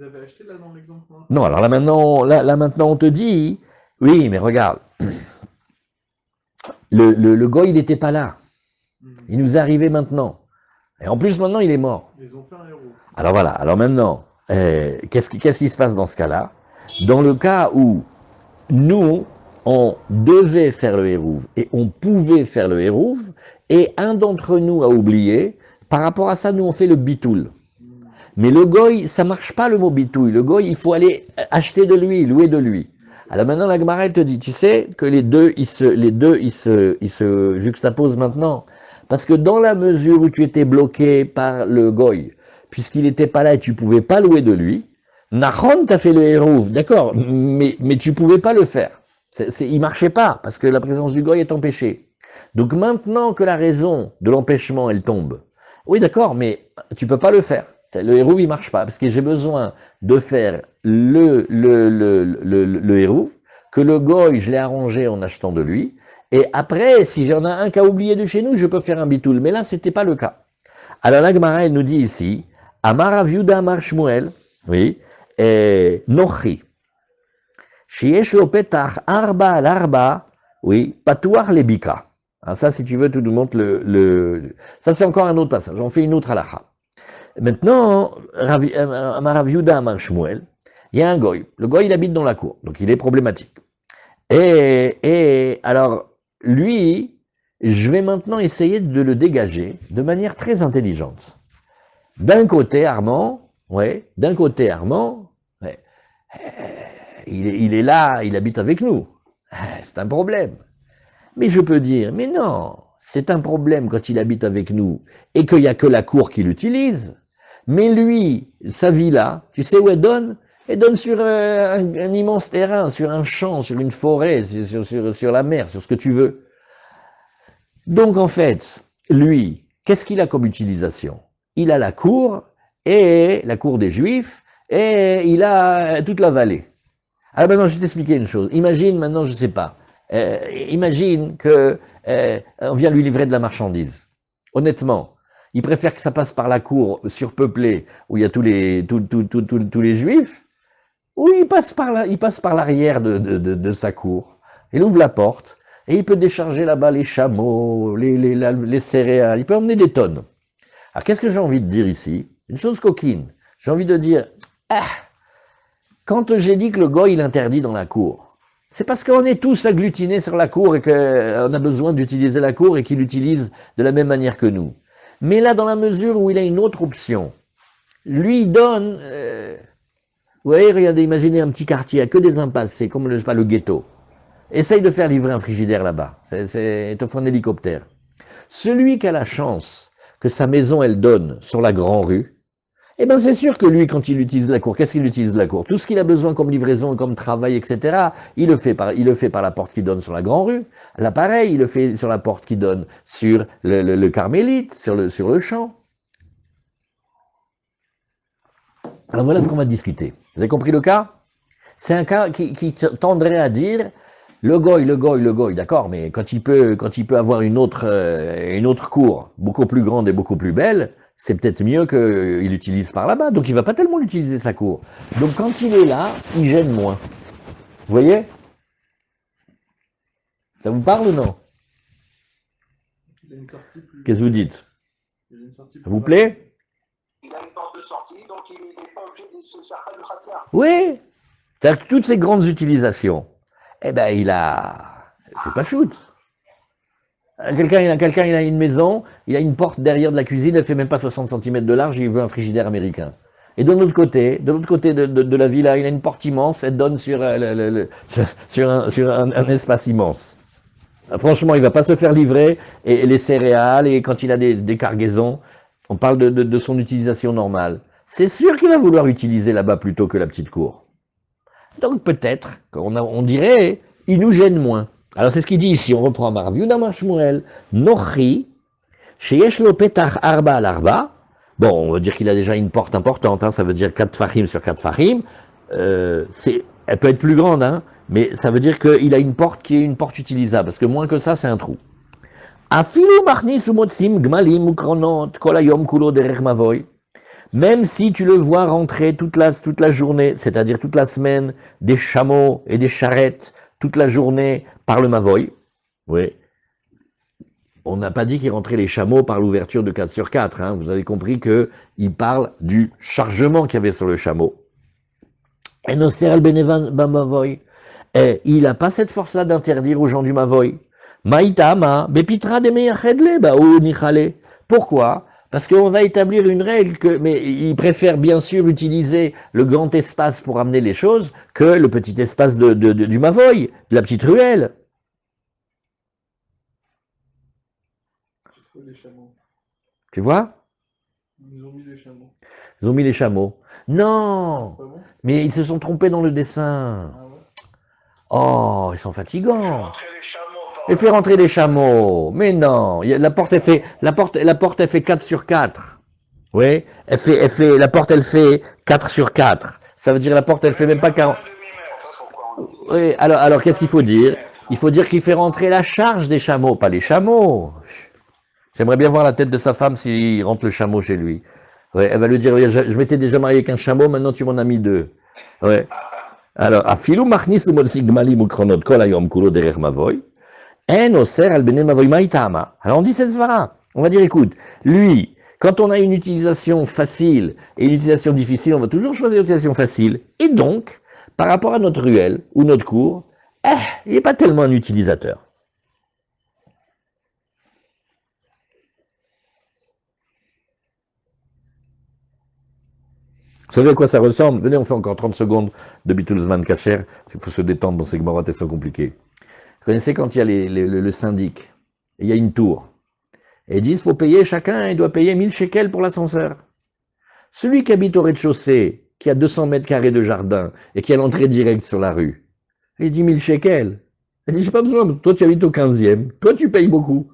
B: avaient acheté là dans l'exemple?
A: Non, alors là maintenant, on te dit, oui, mais regarde, le goy, il n'était pas là. Il nous est arrivé maintenant. Et en plus, maintenant, il est mort.
B: Ils ont fait un héros.
A: Alors voilà, alors maintenant, qu'est-ce qui se passe dans ce cas-là? Dans le cas où nous, on devait faire le hérouv et on pouvait faire le hérouv, et un d'entre nous a oublié, par rapport à ça, nous, on fait le bitoul. Mais le goy, ça marche pas le mot bitouille. Le goy, il faut aller acheter de lui, louer de lui. Alors maintenant, la Gemara, elle te dit, tu sais que les deux, ils se juxtaposent maintenant. Parce que dans la mesure où tu étais bloqué par le goy, puisqu'il n'était pas là et tu pouvais pas louer de lui, Nachon t'a fait le hérouv, d'accord, mais tu pouvais pas le faire. Il marchait pas, parce que la présence du goy est empêchée. Donc maintenant que la raison de l'empêchement, elle tombe, oui d'accord, mais tu peux pas le faire. Le hérouv, il marche pas, parce que j'ai besoin de faire le hérouv, que le goy, je l'ai arrangé en achetant de lui, et après, si j'en ai un qui a oublié de chez nous, je peux faire un bitoul. Mais là, c'était pas le cas. Alors la Gemara, elle nous dit ici, Amar Rav Yehuda Amar Shmuel, oui, Nochi, Shiesh lo petach arba al arba, oui, patuach lebika. Alors ça, si tu veux, tout nous montre ça c'est encore un autre passage, on fait une autre halakha. Maintenant, Amar Rav Yehuda Amar Shmuel, il y a un goy. Le goy, il habite dans la cour, donc il est problématique. Et alors, lui, je vais maintenant essayer de le dégager de manière très intelligente. D'un côté, Armand, ouais, il est là, il habite avec nous. C'est un problème. Mais je peux dire, mais non, c'est un problème quand il habite avec nous et qu'il n'y a que la cour qui l'utilise. Mais lui, sa villa, tu sais où elle donne? Elle donne sur un immense terrain, sur un champ, sur une forêt, sur la mer, sur ce que tu veux. Donc en fait, lui, qu'est-ce qu'il a comme utilisation? Il a la cour, et la cour des Juifs, et il a toute la vallée. Alors maintenant, je vais t'expliquer une chose. Imagine maintenant, je sais pas, imagine que on vient lui livrer de la marchandise. Honnêtement, il préfère que ça passe par la cour surpeuplée où il y a tous les Juifs, ou il passe par l'arrière de sa cour. Il ouvre la porte, et il peut décharger là-bas les chameaux, les céréales, il peut emmener des tonnes. Alors qu'est-ce que j'ai envie de dire ici? Une chose coquine. J'ai envie de dire, quand j'ai dit que le goy il interdit dans la cour, c'est parce qu'on est tous agglutinés sur la cour et qu'on a besoin d'utiliser la cour et qu'il l'utilise de la même manière que nous. Mais là, dans la mesure où il a une autre option, lui il donne... vous voyez, regardez, imaginez un petit quartier, il n'y a que des impasses, c'est comme le ghetto. Essaye de faire livrer un frigidaire là-bas, t'offre un hélicoptère. Celui qui a la chance que sa maison, elle donne sur la grande rue, eh bien c'est sûr que lui, quand il utilise la cour, qu'est-ce qu'il utilise la cour? Tout ce qu'il a besoin comme livraison, comme travail, etc., il le fait par la porte qui donne sur la grande rue. Là, pareil, il le fait sur la porte qui donne sur le Carmélite, sur le champ. Alors voilà ce qu'on va discuter. Vous avez compris le cas? C'est un cas qui tendrait à dire le goy, d'accord, mais quand il peut avoir une autre cour beaucoup plus grande et beaucoup plus belle, c'est peut-être mieux qu'il l'utilise par là-bas. Donc il va pas tellement l'utiliser sa cour. Donc quand il est là, il gêne moins. Vous voyez? Ça vous parle ou non?
B: Il a une sortie plus...
A: Qu'est-ce que vous dites?
B: Il a une sortie
A: Ça
B: plus
A: vous
B: rapide.
A: plaît?
C: Il a une porte de sortie, donc il n'est pas obligé de se servir du khatia.
A: Oui. C'est-à-dire que toutes ces grandes utilisations, eh ben c'est pas shoot. Quelqu'un, il a une maison, il a une porte derrière de la cuisine, elle fait même pas 60 cm de large, il veut un frigidaire américain. Et de l'autre côté de la villa, il a une porte immense, elle donne sur un espace immense. Franchement, il va pas se faire livrer, et les céréales, et quand il a des cargaisons, on parle de son utilisation normale. C'est sûr qu'il va vouloir utiliser là-bas plutôt que la petite cour. Donc peut-être, on dirait, il nous gêne moins. Alors c'est ce qu'il dit ici, on reprend Amar Rav Yehuda Amar Shmuel, Nochi, sheyesh lo petach arba al arba. Bon, on va dire qu'il a déjà une porte importante, hein, ça veut dire 4 fahim sur 4 fahim. Elle peut être plus grande, hein, mais ça veut dire qu'il a une porte qui est une porte utilisable, parce que moins que ça, c'est un trou. Afilu machnis umotzim gmalim ukronot kol hayom kulo derech mavoy. Même si tu le vois rentrer toute la journée, c'est-à-dire toute la semaine, des chameaux et des charrettes, toute la journée par le Mavoy, oui. On n'a pas dit qu'il rentrait les chameaux par l'ouverture de 4 sur 4, hein. Vous avez compris qu'il parle du chargement qu'il y avait sur le chameau. Et il n'a pas cette force-là d'interdire aux gens du Mavoy. Maïtama, bepitra de meyachedle, ou nichale. Pourquoi? Parce qu'on va établir une règle, mais il préfère bien sûr utiliser le grand espace pour amener les choses que le petit espace du Mavoy, de la petite ruelle.
B: Les chameaux.
A: Tu vois?
B: Ils ont mis les chameaux.
A: Ils ont mis les chameaux.
B: C'est
A: Non!
B: pas bon?
A: Mais ils se sont trompés dans le dessin.
B: Ah ouais?
A: Oh, ils sont
C: Fais
A: fatigants.
C: rentrer les chameaux
A: Et fait rentrer des chameaux. Mais non, la porte, la porte, elle fait 4 sur 4. Oui, la porte, elle fait 4 sur 4. Ça veut dire la porte, elle fait même pas 40. Oui, alors qu'est-ce qu'il faut dire? Il faut dire qu'il fait rentrer la charge des chameaux, pas les chameaux. J'aimerais bien voir la tête de sa femme s'il rentre le chameau chez lui. Ouais, elle va lui dire, je m'étais déjà marié avec un chameau, maintenant tu m'en as mis 2. Ouais. Alors, afilou machnis ou sigmali mukronot kol ayom kulo derech mavoy. En oser al bene mavoy maïtama. Alors on dit cette svara. On va dire, écoute, lui, quand on a une utilisation facile et une utilisation difficile, on va toujours choisir l'utilisation facile. Et donc, par rapport à notre ruelle ou notre cour, il n'est pas tellement un utilisateur. Vous savez à quoi ça ressemble? Venez, on fait encore 30 secondes de Beatlesman Kacher. Il faut se détendre dans ces gmarottes, elles sont compliquées. Vous connaissez quand il y a le syndic, il y a une tour. Et ils disent, il faut payer, chacun, il doit payer 1000 shekels pour l'ascenseur. Celui qui habite au rez-de-chaussée, qui a 200 mètres carrés de jardin et qui a l'entrée directe sur la rue, il dit 1000 shekels. Il dit, j'ai pas besoin, toi tu habites au 15e, toi tu payes beaucoup.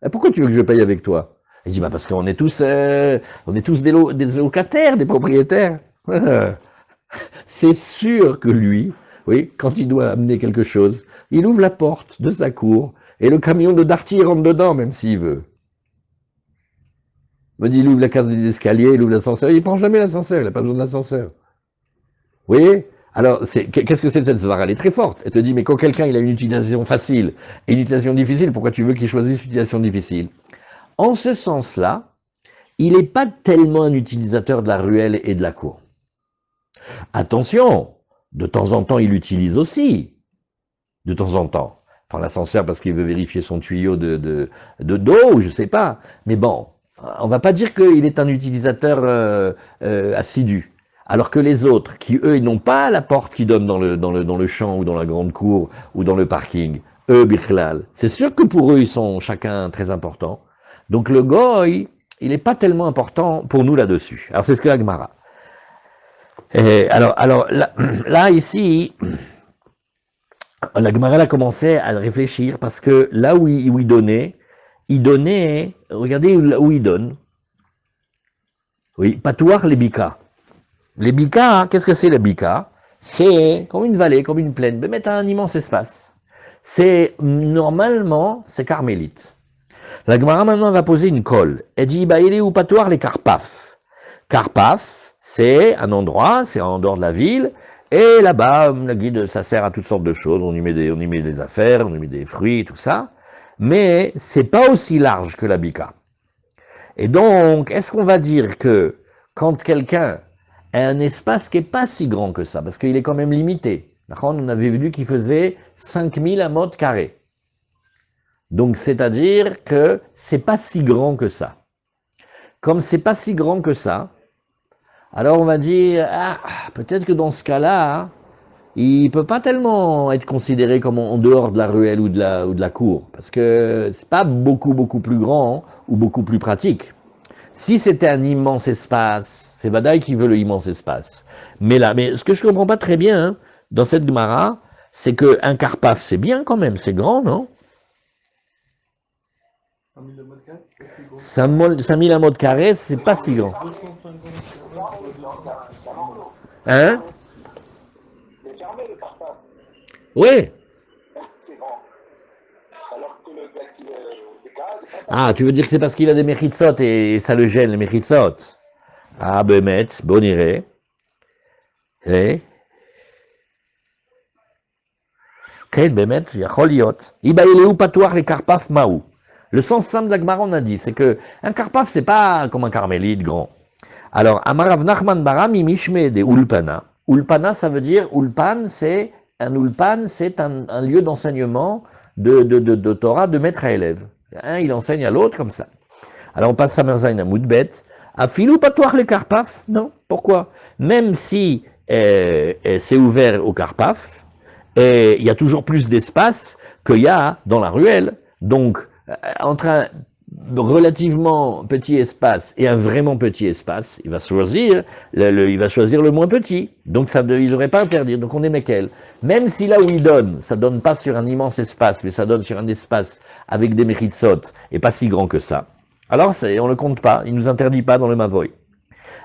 A: Et pourquoi tu veux que je paye avec toi? Il dit, bah parce qu'on est tous des locataires, des propriétaires. C'est sûr que lui, oui, quand il doit amener quelque chose, il ouvre la porte de sa cour et le camion de Darty rentre dedans, même s'il veut. Il me dit, il ouvre la case des escaliers, il ouvre l'ascenseur, il ne prend jamais l'ascenseur, il n'a pas besoin de l'ascenseur. Vous voyez? Alors, qu'est-ce que c'est cette svara? Elle est très forte. Elle te dit, mais quand quelqu'un il a une utilisation facile et une utilisation difficile, pourquoi tu veux qu'il choisisse une utilisation difficile? En ce sens-là, il n'est pas tellement un utilisateur de la ruelle et de la cour. Attention, de temps en temps, il l'utilise aussi. De temps en temps. Prend l'ascenseur parce qu'il veut vérifier son tuyau d'eau, je ne sais pas. Mais bon, on ne va pas dire qu'il est un utilisateur assidu. Alors que les autres, qui eux, ils n'ont pas la porte qui donne dans le champ ou dans la grande cour ou dans le parking, eux, Bichlal, c'est sûr que pour eux, ils sont chacun très importants. Donc le goy, il n'est pas tellement important pour nous là-dessus. Alors c'est ce que la Gemara. Alors là, ici, la Gemara a commencé à réfléchir parce que là où il donnait, regardez où il donne. Oui, patouar les bika. Les bika, qu'est-ce que c'est les bika? C'est comme une vallée, comme une plaine, mais mettre un immense espace. Normalement, c'est carmélite. La Gemara maintenant va poser une colle. Elle dit, bah, il est où patouar les karpaf? Karpaf, c'est un endroit, c'est en dehors de la ville, et là-bas, le guide, ça sert à toutes sortes de choses. On y met des affaires, on y met des fruits, tout ça. Mais c'est pas aussi large que la bika. Et donc, est-ce qu'on va dire que quand quelqu'un a un espace qui n'est pas si grand que ça, parce qu'il est quand même limité, on avait vu qu'il faisait 5000 amot carrés. Donc, c'est-à-dire que c'est pas si grand que ça. Comme c'est pas si grand que ça, alors on va dire, peut-être que dans ce cas-là, il peut pas tellement être considéré comme en dehors de la ruelle ou de la cour, parce que c'est pas beaucoup plus grand ou beaucoup plus pratique. Si c'était un immense espace, c'est Vadaï qui veut le immense espace. Mais ce que je comprends pas très bien dans cette Gemara, c'est qu'un karpaf, c'est bien quand même, c'est grand, non?
B: 5000 de mode casse, c'est pas si gros.
A: 5000 amot carrés, c'est pas si grand.
B: 250
A: Hein?
C: C'est fermé le cartable.
A: Oui.
C: C'est grand. Alors que le gars qui est décalé,
A: Ah, tu veux dire que c'est parce qu'il a des mechitsot et ça le gêne, les mechitsot? Ah, Bemet, bon iré. Eh? Quel Bemet, yachol liot. Iba il est où patouar les karpaf maou? Le sens simple de la Gemara, on a dit, c'est que un karpaf, c'est pas comme un carmélite grand. Alors, Amarav Nachman Baram, imishme de ulpana. Ulpana, ça veut dire, ulpan, c'est un lieu d'enseignement de Torah de maître à élève. Un, il enseigne à l'autre comme ça. Alors, on passe Samerzain à Moudbet. À filou patouar les karpaf? Non. Pourquoi? Même si c'est ouvert au karpaf, il y a toujours plus d'espace qu'il y a dans la ruelle. Donc, entre relativement petit espace et un vraiment petit espace, il va choisir le moins petit. Donc ils n'auraient pas interdit. Donc on est Mekel. Même si là où il donne, ça donne pas sur un immense espace, mais ça donne sur un espace avec des mechitsot et pas si grand que ça. Alors on le compte pas, il nous interdit pas dans le Mavoy.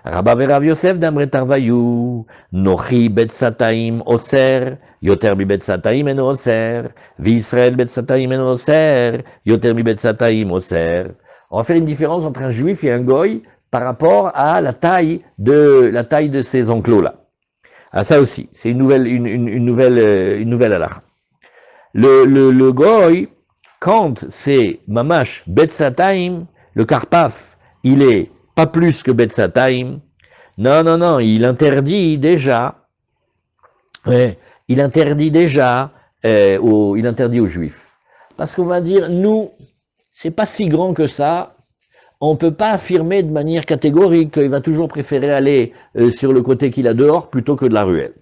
A: Rabba verav Yosef d'Amre Tarvayu, Nochi Betsataim Oser, Yoter mi Betsataim en Oser, V'Israël Betsataim en Oser, Yoter mi Betsataim Oser. On va faire une différence entre un juif et un goy par rapport à la taille de ces enclos-là. Ah, ça aussi, c'est une nouvelle halakha. Le goy, quand c'est mamash Betsataim, le karpaf, il est pas plus que Betsataim. Non, il interdit déjà, il interdit aux juifs. Parce qu'on va dire, nous, c'est pas si grand que ça, on peut pas affirmer de manière catégorique qu'il va toujours préférer aller sur le côté qu'il a dehors plutôt que de la ruelle.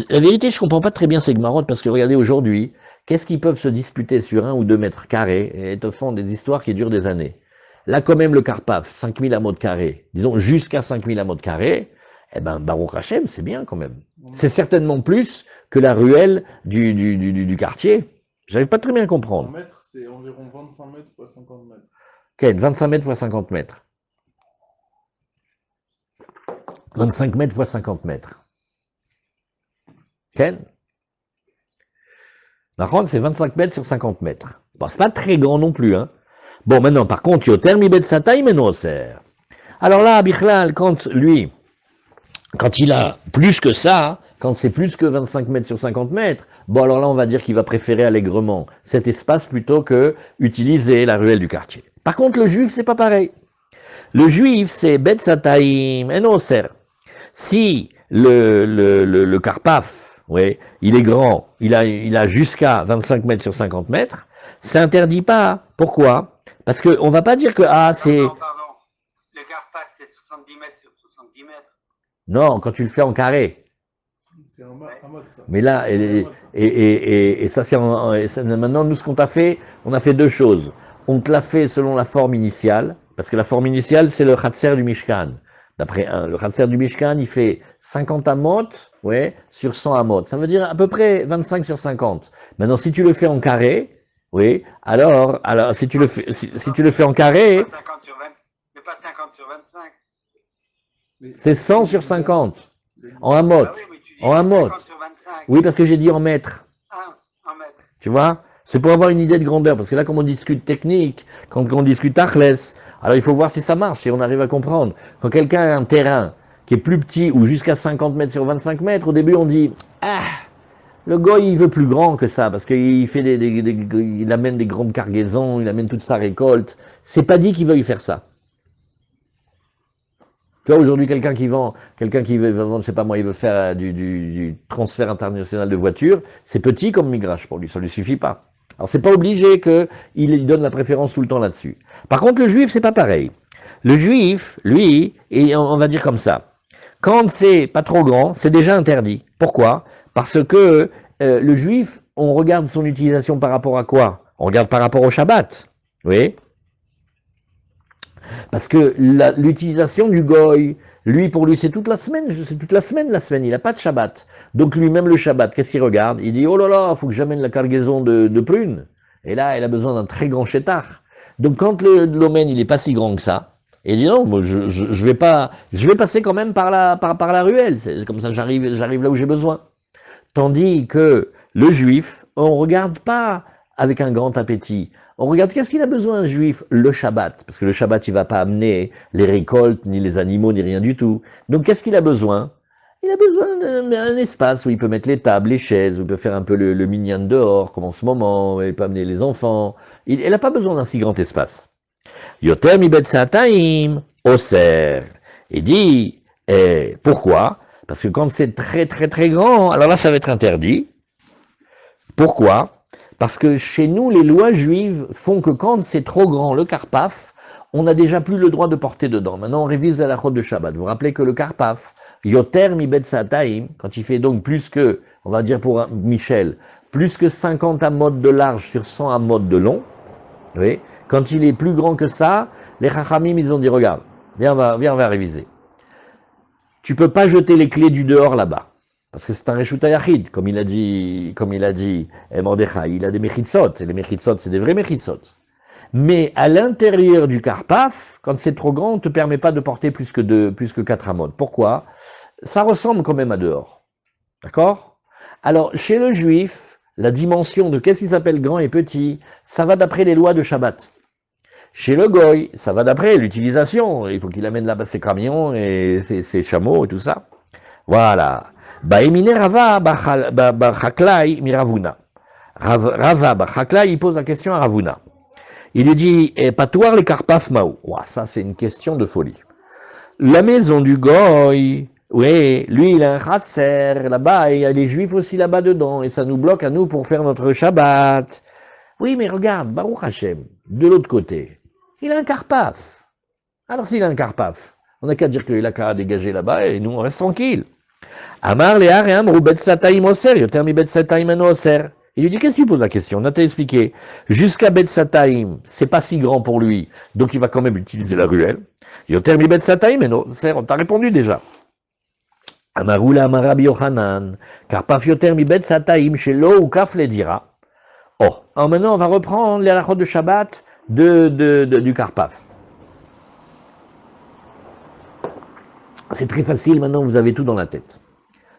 A: La vérité, je comprends pas très bien ces gmarottes parce que regardez aujourd'hui, qu'est-ce qu'ils peuvent se disputer sur 1 ou 2 mètres carrés et te font des histoires qui durent des années. Là, quand même, le Karpaf, 5000 amots de carré, disons jusqu'à 5000 amots de carré, eh ben, Baruch Hashem, c'est bien quand même. C'est certainement plus que la ruelle du quartier. J'arrive pas très bien à comprendre.
B: 1 mètre, c'est environ 25 mètres x 50 mètres.
A: Ok, 25 mètres x 50 mètres. 25 mètres x 50 mètres. Ken? Par contre, c'est 25 mètres sur 50 mètres. Bon, c'est pas très grand non plus, hein. Bon, maintenant, par contre, Yoter mi Betsataim en Oser. Alors là, Bichlal, quand il a plus que ça, quand c'est plus que 25 mètres sur 50 mètres, bon, alors là, on va dire qu'il va préférer allègrement cet espace plutôt que utiliser la ruelle du quartier. Par contre, le juif, c'est pas pareil. Le juif, c'est Betsataim en Oser. Si le Karpaf, oui, il est grand, il a jusqu'à 25 mètres sur 50 mètres, ça interdit pas. Pourquoi? Parce qu'on va pas dire que, c'est...
D: Non, pardon. Le Karpak, c'est 70 mètres sur 70 mètres.
A: Non, quand tu le fais en carré.
B: C'est un mode, ça.
A: Mais là, et ça, maintenant, nous, ce qu'on t'a fait, on a fait 2 choses. On te l'a fait selon la forme initiale, parce que la forme initiale, c'est le Khatser du Mishkan. D'après le Khatser du Mishkan, il fait 50 amot, sur 100 amot. Ça veut dire à peu près 25 sur 50. Maintenant, si tu le fais en carré, alors si tu le fais en carré,
D: Mais pas 50 sur 25.
A: c'est 100 sur 50. En amot.
D: Ah oui,
A: En amot.
D: 50 sur 25.
A: Oui, parce que j'ai dit en mètres.
D: En mètres.
A: Tu vois? C'est pour avoir une idée de grandeur, parce que là, comme on discute technique, quand on discute Achles, alors il faut voir si ça marche, si on arrive à comprendre. Quand quelqu'un a un terrain qui est plus petit, ou jusqu'à 50 mètres sur 25 mètres, au début on dit, le goy il veut plus grand que ça, parce qu'il fait il amène des grandes cargaisons, il amène toute sa récolte. C'est pas dit qu'il veuille faire ça. Tu vois, aujourd'hui, quelqu'un qui veut vendre, je sais pas moi, il veut faire du transfert international de voitures, c'est petit comme migrage pour lui, ça lui suffit pas. Alors c'est pas obligé qu'il donne la préférence tout le temps là-dessus. Par contre, le juif, c'est pas pareil. Le juif, lui, et on va dire comme ça, quand c'est pas trop grand, c'est déjà interdit. Pourquoi? Parce que le juif, on regarde son utilisation par rapport à quoi? On regarde par rapport au Shabbat, oui. Parce que l'utilisation du goy, pour lui, c'est toute la semaine, il n'a pas de Shabbat. Donc lui-même le Shabbat, qu'est-ce qu'il regarde? Il dit, oh là là, il faut que j'amène la cargaison de prunes. Et là, il a besoin d'un très grand chétard. Donc quand le domaine, il n'est pas si grand que ça, il dit non, moi, je vais passer quand même par la ruelle. C'est comme ça, j'arrive là où j'ai besoin. Tandis que le juif, on ne regarde pas avec un grand appétit. On regarde qu'est-ce qu'il a besoin, un juif, le Shabbat. Parce que le Shabbat, il ne va pas amener les récoltes, ni les animaux, ni rien du tout. Donc qu'est-ce qu'il a besoin? Il a besoin d'un espace où il peut mettre les tables, les chaises, où il peut faire un peu le minyan dehors, comme en ce moment, où il peut amener les enfants. Il n'a pas besoin d'un si grand espace. Yoter mi betsataim oser. Il dit, pourquoi? Parce que quand c'est très très très grand, alors là ça va être interdit. Pourquoi? Parce que chez nous, les lois juives font que quand c'est trop grand, le karpaf, on n'a déjà plus le droit de porter dedans. Maintenant, on révise la halachot de Shabbat. Vous vous rappelez que le karpaf, yoter mi betsataim, quand il fait donc plus que on va dire pour Michel, plus que 50 amot de large sur 100 amot de long, oui, quand il est plus grand que ça, les Chachamim, ils ont dit, regarde, viens, on va réviser. Tu peux pas jeter les clés du dehors là-bas. Parce que c'est un Reshut Hayachid, comme il a dit Mordechai, il a des mechitzot, et les mechitzot, c'est des vrais mechitzot. Mais à l'intérieur du Karpaf, quand c'est trop grand, on ne te permet pas de porter plus que 4 amot. Pourquoi? Ça ressemble quand même à dehors. D'accord? Alors, chez le juif, la dimension de qu'est-ce qui s'appelle grand et petit, ça va d'après les lois de Shabbat. Chez le goy, ça va d'après l'utilisation. Il faut qu'il amène là-bas ses camions et ses chameaux et tout ça. Voilà. Baemine Rava Bachaklai Miravuna. Rava Bachaklai, il pose la question à Ravuna. Il lui dit, Patouar les Karpaf Mao. Ouah, ça, c'est une question de folie. La maison du goy, oui, lui, il a un Khatser là-bas, et il y a les juifs aussi là-bas dedans, et ça nous bloque à nous pour faire notre Shabbat. Oui, mais regarde, Baruch Hashem, de l'autre côté, il a un Karpaf. Alors s'il a un Karpaf, on n'a qu'à dire qu'il a qu'à dégager là-bas, et nous, on reste tranquille. Amar Léar et Amrou Bet Sataim Oser, Yotermi Bet Sataim Eno Oser. Il lui dit, qu'est-ce que tu poses la question? On a expliqué. Jusqu'à Bet Sataim, c'est pas si grand pour lui, donc il va quand même utiliser la ruelle. Yotermi Bet Sataim Eno Oser, on t'a répondu déjà. Amaroula Amarabi Yochanan, Karpaf Yotermi Bet Sataim, Shelo ou Kaf le dira. Oh, alors maintenant on va reprendre les halachot de Shabbat du Karpaf. C'est très facile, maintenant vous avez tout dans la tête.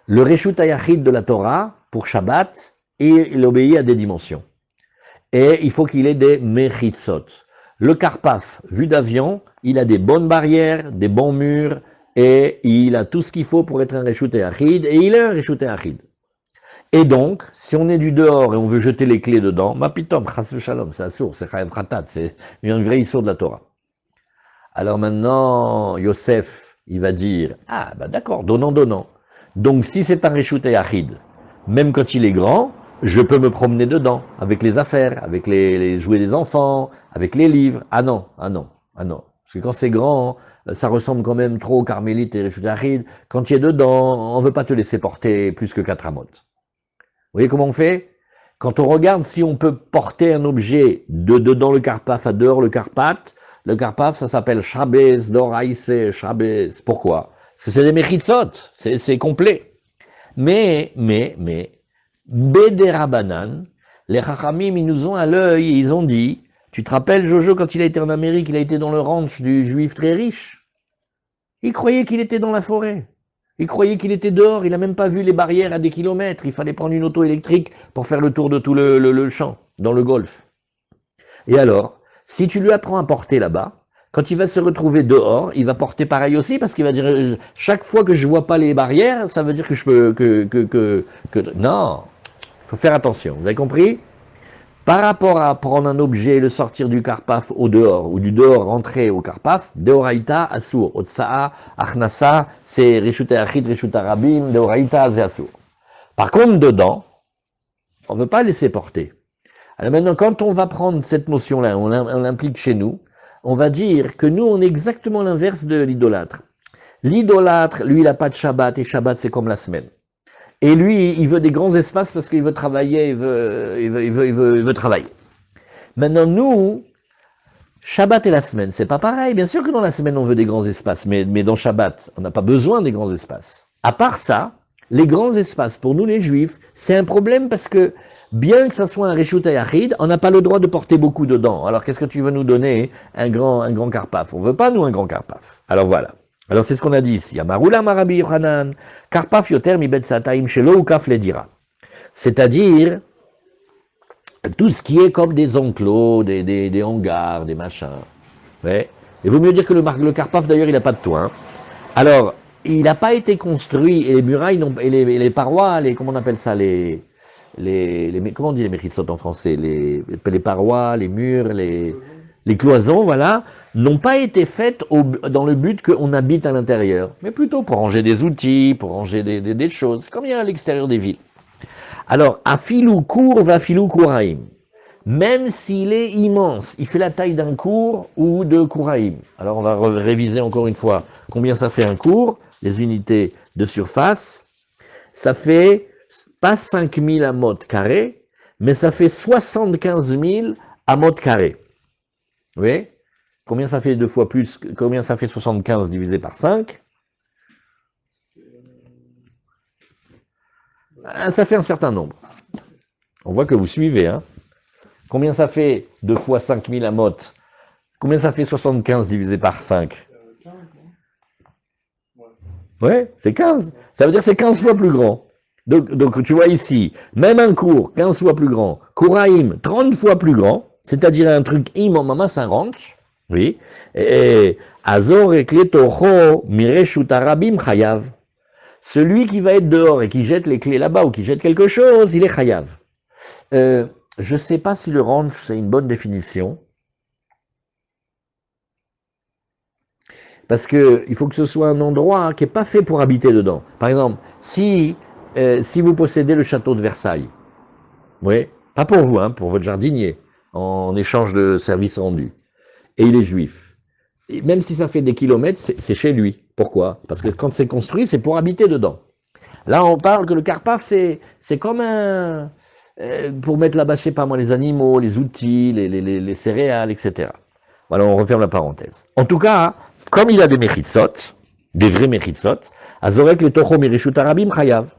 A: Le Reshut Hayachid de la Torah, pour Shabbat, il obéit à des dimensions. Et il faut qu'il ait des mechitzot. Le Karpaf, vu d'avion, il a des bonnes barrières, des bons murs, et il a tout ce qu'il faut pour être un Reshut Hayachid, et il est un Reshut Hayachid. Et donc, si on est du dehors et on veut jeter les clés dedans, ma pitom, chas shalom, c'est assour, c'est chayav khatat, c'est une vraie histoire de la Torah. Alors maintenant, Yosef, il va dire, ah, bah d'accord, donnant. Donc si c'est un Reshut Hayachid, même quand il est grand, je peux me promener dedans, avec les affaires, avec les jouets des enfants, avec les livres. Ah non. Parce que quand c'est grand, ça ressemble quand même trop au Carmélite et Reshut Hayachid. Quand tu es dedans, on ne veut pas te laisser porter plus que 4 amot. Vous voyez comment on fait? Quand on regarde si on peut porter un objet dedans le Karpaf à dehors le Karpaf, ça s'appelle Shabez, Doraïse, Shabez. Pourquoi? Parce que c'est des mechitzot, c'est complet. Mais, Bederabanan, les Chachamim, ils nous ont à l'œil, ils ont dit, tu te rappelles Jojo, quand il a été en Amérique, il a été dans le ranch du juif très riche. Il croyait qu'il était dans la forêt. Il croyait qu'il était dehors, il n'a même pas vu les barrières à des kilomètres. Il fallait prendre une auto électrique pour faire le tour de tout le champ, dans le golfe. Et alors, si tu lui apprends à porter là-bas, quand il va se retrouver dehors, il va porter pareil aussi, parce qu'il va dire, chaque fois que je vois pas les barrières, ça veut dire que je peux, non, il faut faire attention, vous avez compris? Par rapport à prendre un objet et le sortir du Karpaf au dehors, ou du dehors rentrer au Karpaf, Deoraita, Asur, Otsa'a, Achnasa, c'est Reshut Hayachid, Reshut Harabim, Deoraita, c'est Asur. Par contre, dedans, on ne veut pas laisser porter. Alors maintenant, quand on va prendre cette notion-là, on l'implique chez nous, on va dire que nous, on est exactement l'inverse de l'idolâtre. L'idolâtre, lui, il n'a pas de Shabbat, et Shabbat, c'est comme la semaine. Et lui, il veut des grands espaces parce qu'il veut travailler, il veut travailler. Maintenant, nous, Shabbat et la semaine, c'est pas pareil. Bien sûr que dans la semaine, on veut des grands espaces, mais dans Shabbat, on n'a pas besoin des grands espaces. À part ça, les grands espaces, pour nous les Juifs, c'est un problème parce que, bien que ça soit un Reshut Hayachid, on n'a pas le droit de porter beaucoup dedans. Alors, qu'est-ce que tu veux nous donner? Un grand Karpaf. On veut pas, nous, un grand Karpaf. Alors, voilà. Alors, c'est ce qu'on a dit ici. Amaroula Marabi Yochanan, Karpaf Yoter mi Bet Sataim Shelo ou Kaf le dira. C'est-à-dire, tout ce qui est comme des enclos, des hangars, des machins. Ouais. Il vaut mieux dire que le Karpaf, d'ailleurs, il n'a pas de toit. Hein. Alors, il n'a pas été construit, et les murailles, et les parois, comment on appelle ça, comment on dit les méchitzot en français, les parois, les murs, les cloisons, voilà, n'ont pas été faites dans le but qu'on habite à l'intérieur, mais plutôt pour ranger des outils, pour ranger des choses, comme il y a à l'extérieur des villes. Alors, afilou cour va afilou kouraim. Même s'il est immense, il fait la taille d'un cours ou de kouraim. Alors, on va réviser encore une fois combien ça fait un cours, les unités de surface. Ça fait pas 5000 amot carrés, mais ça fait 75 000 amot carrés. Vous voyez? Combien ça fait 2 fois plus? Combien ça fait 75 divisé par 5? Ça fait un certain nombre. On voit que vous suivez, hein? Combien ça fait 2 fois 5000 amot? Combien ça fait 75 divisé par 5?
B: 15, non? Ouais.
A: Ouais, c'est 15. Ça veut dire que c'est 15 fois plus grand. Donc tu vois ici, même un cours 15 fois plus grand, Kouraïm 30 fois plus grand, c'est-à-dire un truc immense, un ranch, oui, et Azor et Kletocho Mireshut Arabim Chayav. Celui qui va être dehors et qui jette les clés là-bas ou qui jette quelque chose, il est Chayav. Je ne sais pas si le ranch c'est une bonne définition. Parce que il faut que ce soit un endroit qui n'est pas fait pour habiter dedans. Par exemple, si vous possédez le château de Versailles, oui, pas pour vous, hein, pour votre jardinier, en échange de services rendus, et il est juif, et même si ça fait des kilomètres, c'est chez lui. Pourquoi? Parce que quand c'est construit, c'est pour habiter dedans. Là, on parle que le Karpaf, c'est comme un... pour mettre là-bas, je sais pas moi, les animaux, les outils, les céréales, etc. Voilà, on referme la parenthèse. En tout cas, comme il a des mechitsot, des vrais mechitsot, azorek le tocho mirishut arabim chayav.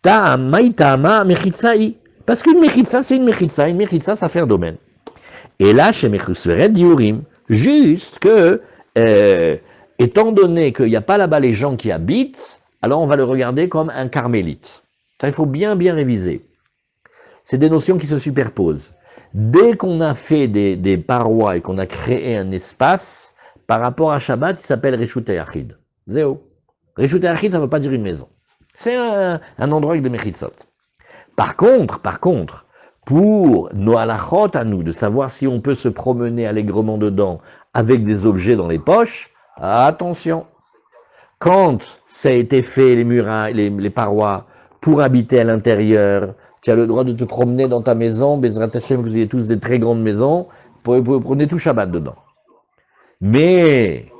A: Ta'amai ta'ama mechitsa'i. Parce qu'une mechitsa, c'est une mechitsa, ça fait un domaine. Et là, chez Mechusveret diurim, juste que, étant donné qu'il n'y a pas là-bas les gens qui habitent, alors on va le regarder comme un carmélite. Ça, il faut bien réviser. C'est des notions qui se superposent. Dès qu'on a fait des parois et qu'on a créé un espace, par rapport à Shabbat, il s'appelle Reshut Yachid. Zéo. Reshut Yachid, ça ne veut pas dire une maison. C'est un endroit avec des mechitzot. Par contre, pour nos halachot à nous, de savoir si on peut se promener allègrement dedans avec des objets dans les poches, attention. Quand ça a été fait, les murailles, les parois, pour habiter à l'intérieur, tu as le droit de te promener dans ta maison, Bezrat Hashem, vous avez tous des très grandes maisons, vous prenez tout Shabbat dedans. Mais,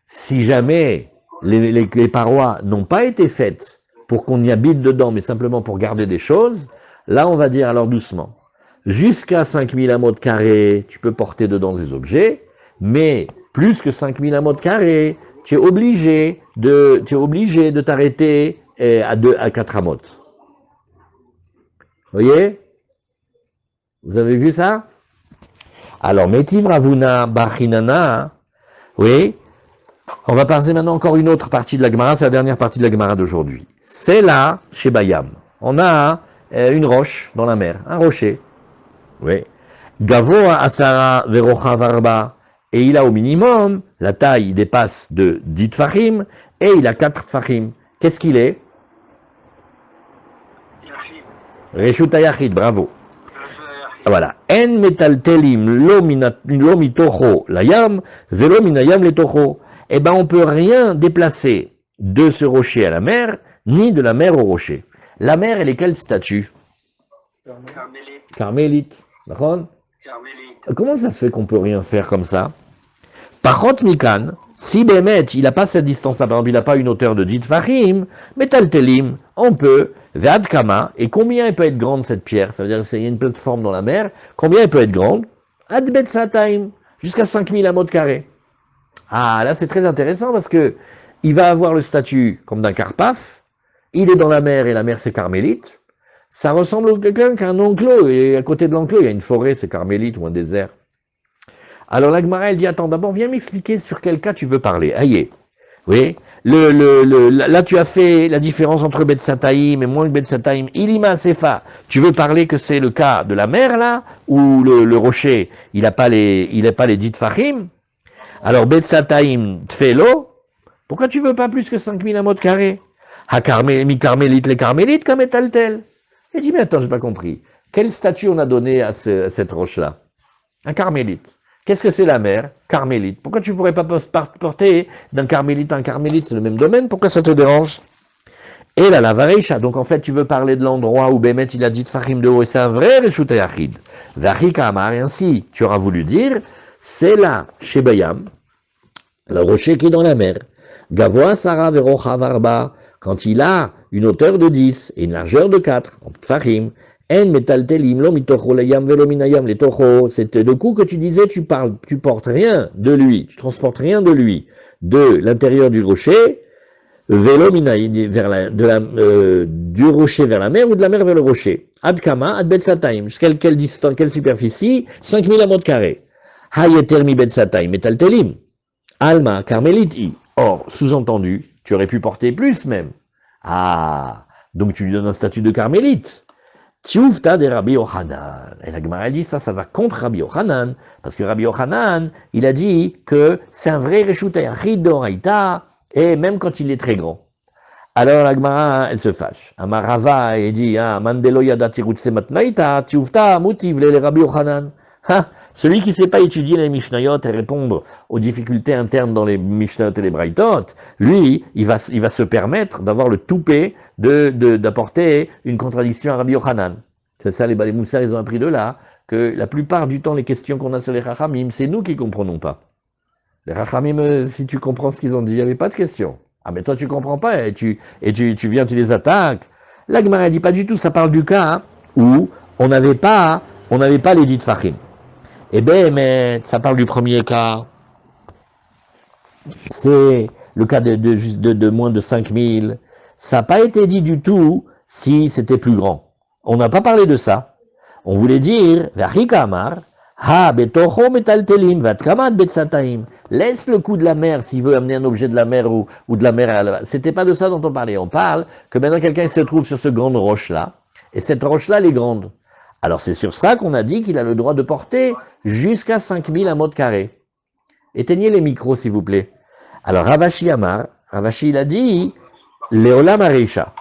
A: si jamais les parois n'ont pas été faites pour qu'on y habite dedans, mais simplement pour garder des choses, là on va dire alors doucement, jusqu'à 5000 amot carrés, tu peux porter dedans des objets, mais plus que 5000 amot carrés, tu es obligé de t'arrêter à 4 amot. Vous voyez? Vous avez vu ça? Alors, Metiv Ravuna Bachinana, oui, on va passer maintenant encore une autre partie de la Gemara, c'est la dernière partie de la Gemara d'aujourd'hui. C'est là, chez Bayam. On a une roche dans la mer, un rocher. Oui. Gavoa Asara Verocha Varba, et il a au minimum, la taille dépasse de 10 tfachim, et il a 4 tfachim. Qu'est-ce qu'il est? Reshut Yachid, bravo. Voilà. En metaltelim lo mitocho layam, velo minayam letocho. Eh ben, on peut rien déplacer de ce rocher à la mer, ni de la mer au rocher. La mer, elle est quel statut? Carmélite. D'accord? Comment ça se fait qu'on peut rien faire comme ça? Pachot mikan, si Bémet, il n'a pas cette distance-là, par exemple, il n'a pas une hauteur de 10 tfachim, metaltelim, on peut, ve'ad kama, et combien elle peut être grande cette pierre? Ça veut dire qu'il y a une plateforme dans la mer, combien elle peut être grande? Ad betzataim, jusqu'à 5000 amot carrés. Ah, là c'est très intéressant parce que il va avoir le statut comme d'un Karpaf, il est dans la mer et la mer c'est carmélite, ça ressemble à quelqu'un qui a un enclos, et à côté de l'enclos il y a une forêt, c'est carmélite ou un désert. Alors la Gemara elle dit, attends, d'abord viens m'expliquer sur quel cas tu veux parler. Aïe, oui, là tu as fait la différence entre Betsataïm et moins que Betsataïm, Ilima Sefa, tu veux parler que c'est le cas de la mer là, où le rocher il n'a pas les 10 tfachim. Alors, Betsataim Tfelo, pourquoi tu veux pas plus que 5000 amot carrés? Mi carmélite, les carmélites, comme étaltel. Il dit, mais attends, j'ai pas compris. Quel statut on a donné à cette roche-là? Un carmélite. Qu'est-ce que c'est la mer? Carmélite. Pourquoi tu pourrais pas porter d'un carmélite à un carmélite? C'est le même domaine, pourquoi ça te dérange? Et la lavareisha, donc en fait, tu veux parler de l'endroit où Bémet il a dit Tfachim de haut, et c'est un vrai Reshut Yachid. Vachika Amar, et ainsi, tu auras voulu dire, c'est là, chez Bayam, le rocher qui est dans la mer. Gavoa Sara Verocha Varba, quand il a une hauteur de 10 et une largeur de 4, en tfachim. En metaltelim lo mitocho layam velo minayam le tocho. C'était le coup que tu disais, tu portes rien de lui, tu transportes rien de lui, de l'intérieur du rocher, velo minayam, du rocher vers la mer ou de la mer vers le rocher. Ad kama, ad betsataim. Quelle distance, quelle superficie? 5000 amot carrés. Hayeter mi betsataim, metaltelim. Alma, carmélite. Or, sous-entendu, tu aurais pu porter plus même. Ah, donc tu lui donnes un statut de carmélite. Tioufta de Rabbi Yochanan. Et la Gemara dit ça va contre Rabbi Yochanan, parce que Rabbi Yochanan, il a dit que c'est un vrai Reshut Hayachid d'Oraïta, et même quand il est très grand. Alors la Gemara, elle se fâche. Amarava, il dit, Mandelo yada tirutse matnaïta, tioufta motiv le Rabbi Yochanan. Celui qui ne sait pas étudier les Mishnayot et répondre aux difficultés internes dans les Mishnayot et les Braithot, lui, il va se permettre d'avoir le toupet d'apporter une contradiction à Rabbi Yochanan. C'est ça, les Moussar, ils ont appris de là, que la plupart du temps, les questions qu'on a sur les Chachamim, c'est nous qui ne comprenons pas. Les Chachamim, si tu comprends ce qu'ils ont dit, il n'y avait pas de question. Ah, mais toi, tu ne comprends pas, et tu viens, tu les attaques. La Gemara ne dit pas du tout, ça parle du cas où on n'avait pas les dits Fachim. Eh bien, mais ça parle du premier cas. C'est le cas de moins de 5000. Ça n'a pas été dit du tout si c'était plus grand. On n'a pas parlé de ça. On voulait dire, laisse le coup de la mer s'il veut amener un objet de la mer ou de la mer. C'était pas de ça dont on parlait. On parle que maintenant quelqu'un se trouve sur ce grande roche-là, et cette roche-là, elle est grande. Alors c'est sur ça qu'on a dit qu'il a le droit de porter jusqu'à 5000 amot carrés. Éteignez les micros s'il vous plaît. Alors Ravashi Amar, Ravashi il a dit, Leolam Areisha.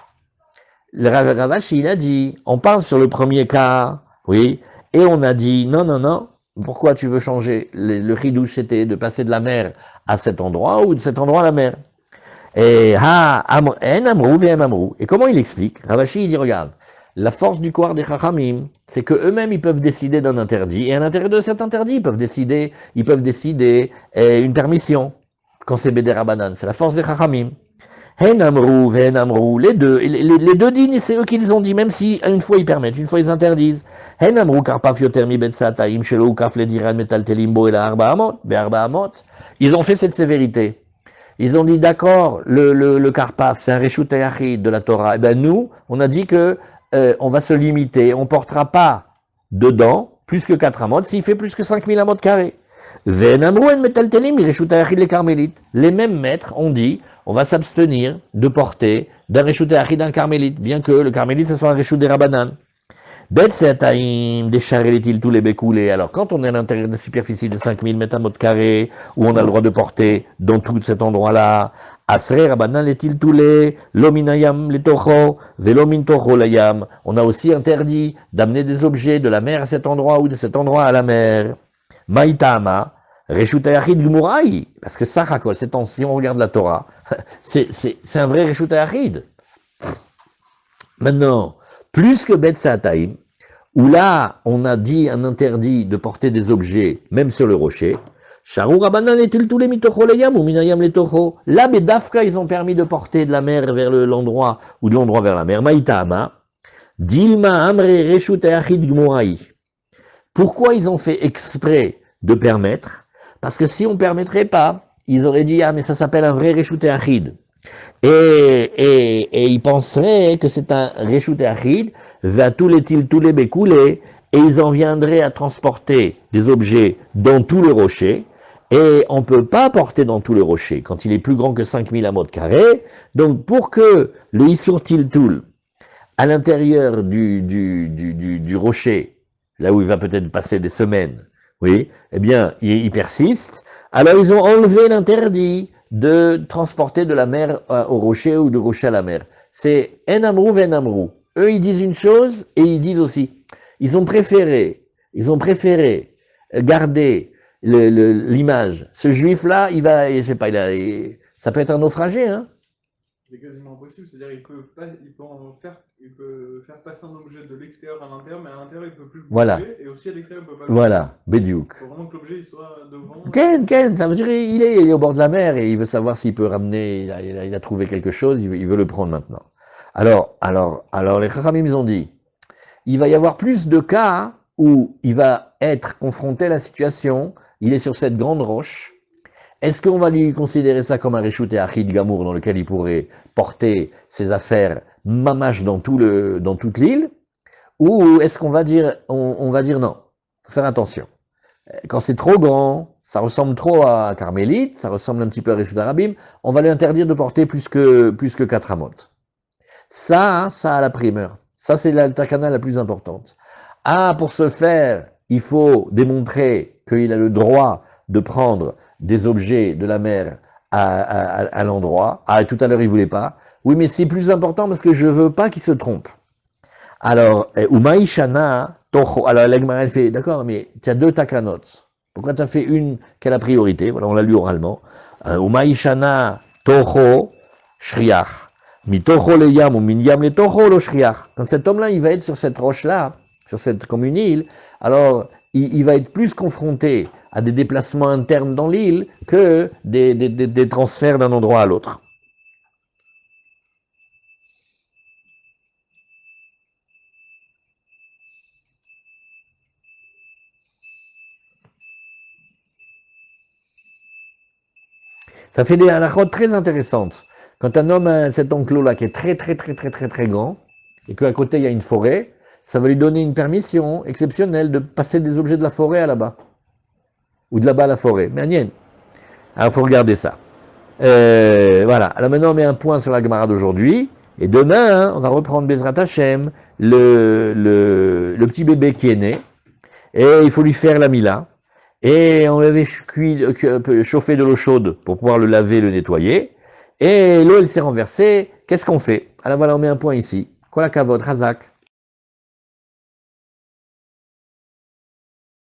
A: Ravashi il a dit, on parle sur le premier cas, oui, et on a dit, non, pourquoi tu veux changer? Le chidouche c'était de passer de la mer à cet endroit ou de cet endroit à la mer. Et et comment il explique? Ravashi il dit, regarde, la force du Kohar des Chachamim, c'est qu'eux-mêmes, ils peuvent décider d'un interdit, et à l'intérieur de cet interdit, ils peuvent décider une permission, quand c'est Beder Rabanan, c'est la force des Chachamim. Hen amrou, les deux dignes, c'est eux qui les ont dit, même si une fois ils permettent, une fois ils interdisent. Hen amrou, karpaf yotermi betsataim, shelo kaf le diran metal telimbo et la arba amot. Ils ont fait cette sévérité. Ils ont dit, d'accord, le karpaf, c'est un reshut hayachid de la Torah. Et ben nous, on a dit que on va se limiter, on ne portera pas dedans plus que 4 amot s'il fait plus que 5000 amot carrés. Les mêmes maîtres ont dit, on va s'abstenir de porter d'un reshut hayachid d'un carmélite, bien que le carmélite, ce soit un reshut des Rabbanan. Tous les bécoulés. Alors, quand on est à l'intérieur de la superficie de 5000 mètres carrés, où on a le droit de porter dans tout cet endroit-là, Asre Rabbanan est-il tous les Lominayam les Tocho, Velomin Tocho layam. On a aussi interdit d'amener des objets de la mer à cet endroit ou de cet endroit à la mer. Maïtama, Reshut Hayachid Gmurai. Parce que ça, si on regarde la Torah, c'est un vrai Reshut Hayachid. Maintenant, plus que Bet Sataim, où là, on a dit un interdit de porter des objets, même sur le rocher. Charou Rabbanan est-il tous les mitocho layam ou minayam les tocho. Là, Bedafka, ils ont permis de porter de la mer vers l'endroit, ou de l'endroit vers la mer. Maïtama, Dilma Amre Reshut Hayachid Gmurai. Pourquoi ils ont fait exprès de permettre? Parce que si on ne permettrait pas, ils auraient dit, mais ça s'appelle un vrai Reshut Hayachid. Et ils penseraient que c'est un Reshut Hayachid, va tous les bécoulés, et ils en viendraient à transporter des objets dans tout le rocher, et on ne peut pas porter dans tout le rocher, quand il est plus grand que 5000 amot carrés. Donc pour que le Issour Tiltul, à l'intérieur du rocher, là où il va peut-être passer des semaines, oui, eh bien, il persiste, alors ils ont enlevé l'interdit de transporter de la mer au rocher ou de rocher à la mer. C'est en amrou, ven amrou. Eux, ils disent une chose et ils disent aussi. Ils ont préféré garder l'image. Ce juif-là, il va, je sais pas, ça peut être un naufragé, hein.
B: C'est quasiment impossible, c'est-à-dire il peut faire passer un objet de l'extérieur à l'intérieur, mais à l'intérieur il peut plus le bouger,
A: Voilà.
B: Et aussi à l'extérieur il peut pas.
A: Voilà, Bédiouk.
B: Il faut vraiment que l'objet il soit devant.
A: Ken, ça veut dire il est au bord de la mer et il veut savoir s'il peut ramener, il a trouvé quelque chose, il veut le prendre maintenant. Alors, les Chachamim, ils ont dit, il va y avoir plus de cas où il va être confronté à la situation, il est sur cette grande roche. Est-ce qu'on va lui considérer ça comme un Réchouté Achid Gamour dans lequel il pourrait porter ses affaires mamache dans toute l'île? Ou est-ce qu'on va dire, on va dire non, faut faire attention. Quand c'est trop grand, ça ressemble trop à Carmélite, ça ressemble un petit peu à Réchouté Arabim, on va lui interdire de porter plus que 4 amotes. Ça a la primeur. Ça, c'est la takana la plus importante. Pour ce faire, il faut démontrer qu'il a le droit de prendre des objets de la mer à l'endroit. Tout à l'heure, il voulait pas. Oui, mais c'est plus important parce que je veux pas qu'il se trompe. Alors, Umaishana, Toho. Alors, l'Agmara, elle fait, d'accord, mais tu as 2 takanot. Pourquoi tu as fait une qui a la priorité? Voilà, on l'a lu oralement. Umaishana, Toho, Shriach. Mitocho le yam ou min yam le toho lo shriach. Quand cet homme-là, il va être sur cette roche-là, sur cette commune île, alors il va être plus confronté à des déplacements internes dans l'île que des transferts d'un endroit à l'autre. Ça fait des halakhot très intéressantes. Quand un homme a cet enclos-là qui est très grand, et qu'à côté il y a une forêt, ça va lui donner une permission exceptionnelle de passer des objets de la forêt à là-bas. Ou de là-bas à la forêt. Mais alors il faut regarder ça. Voilà. Alors maintenant on met un point sur la Gemara d'aujourd'hui. Et demain, on va reprendre Bezrat Hashem, le petit bébé qui est né. Et il faut lui faire la mila. Et on avait chauffé de l'eau chaude pour pouvoir le laver, le nettoyer. Et l'eau, elle s'est renversée. Qu'est-ce qu'on fait? Alors voilà, on met un point ici. Kol hakavod, Hazak.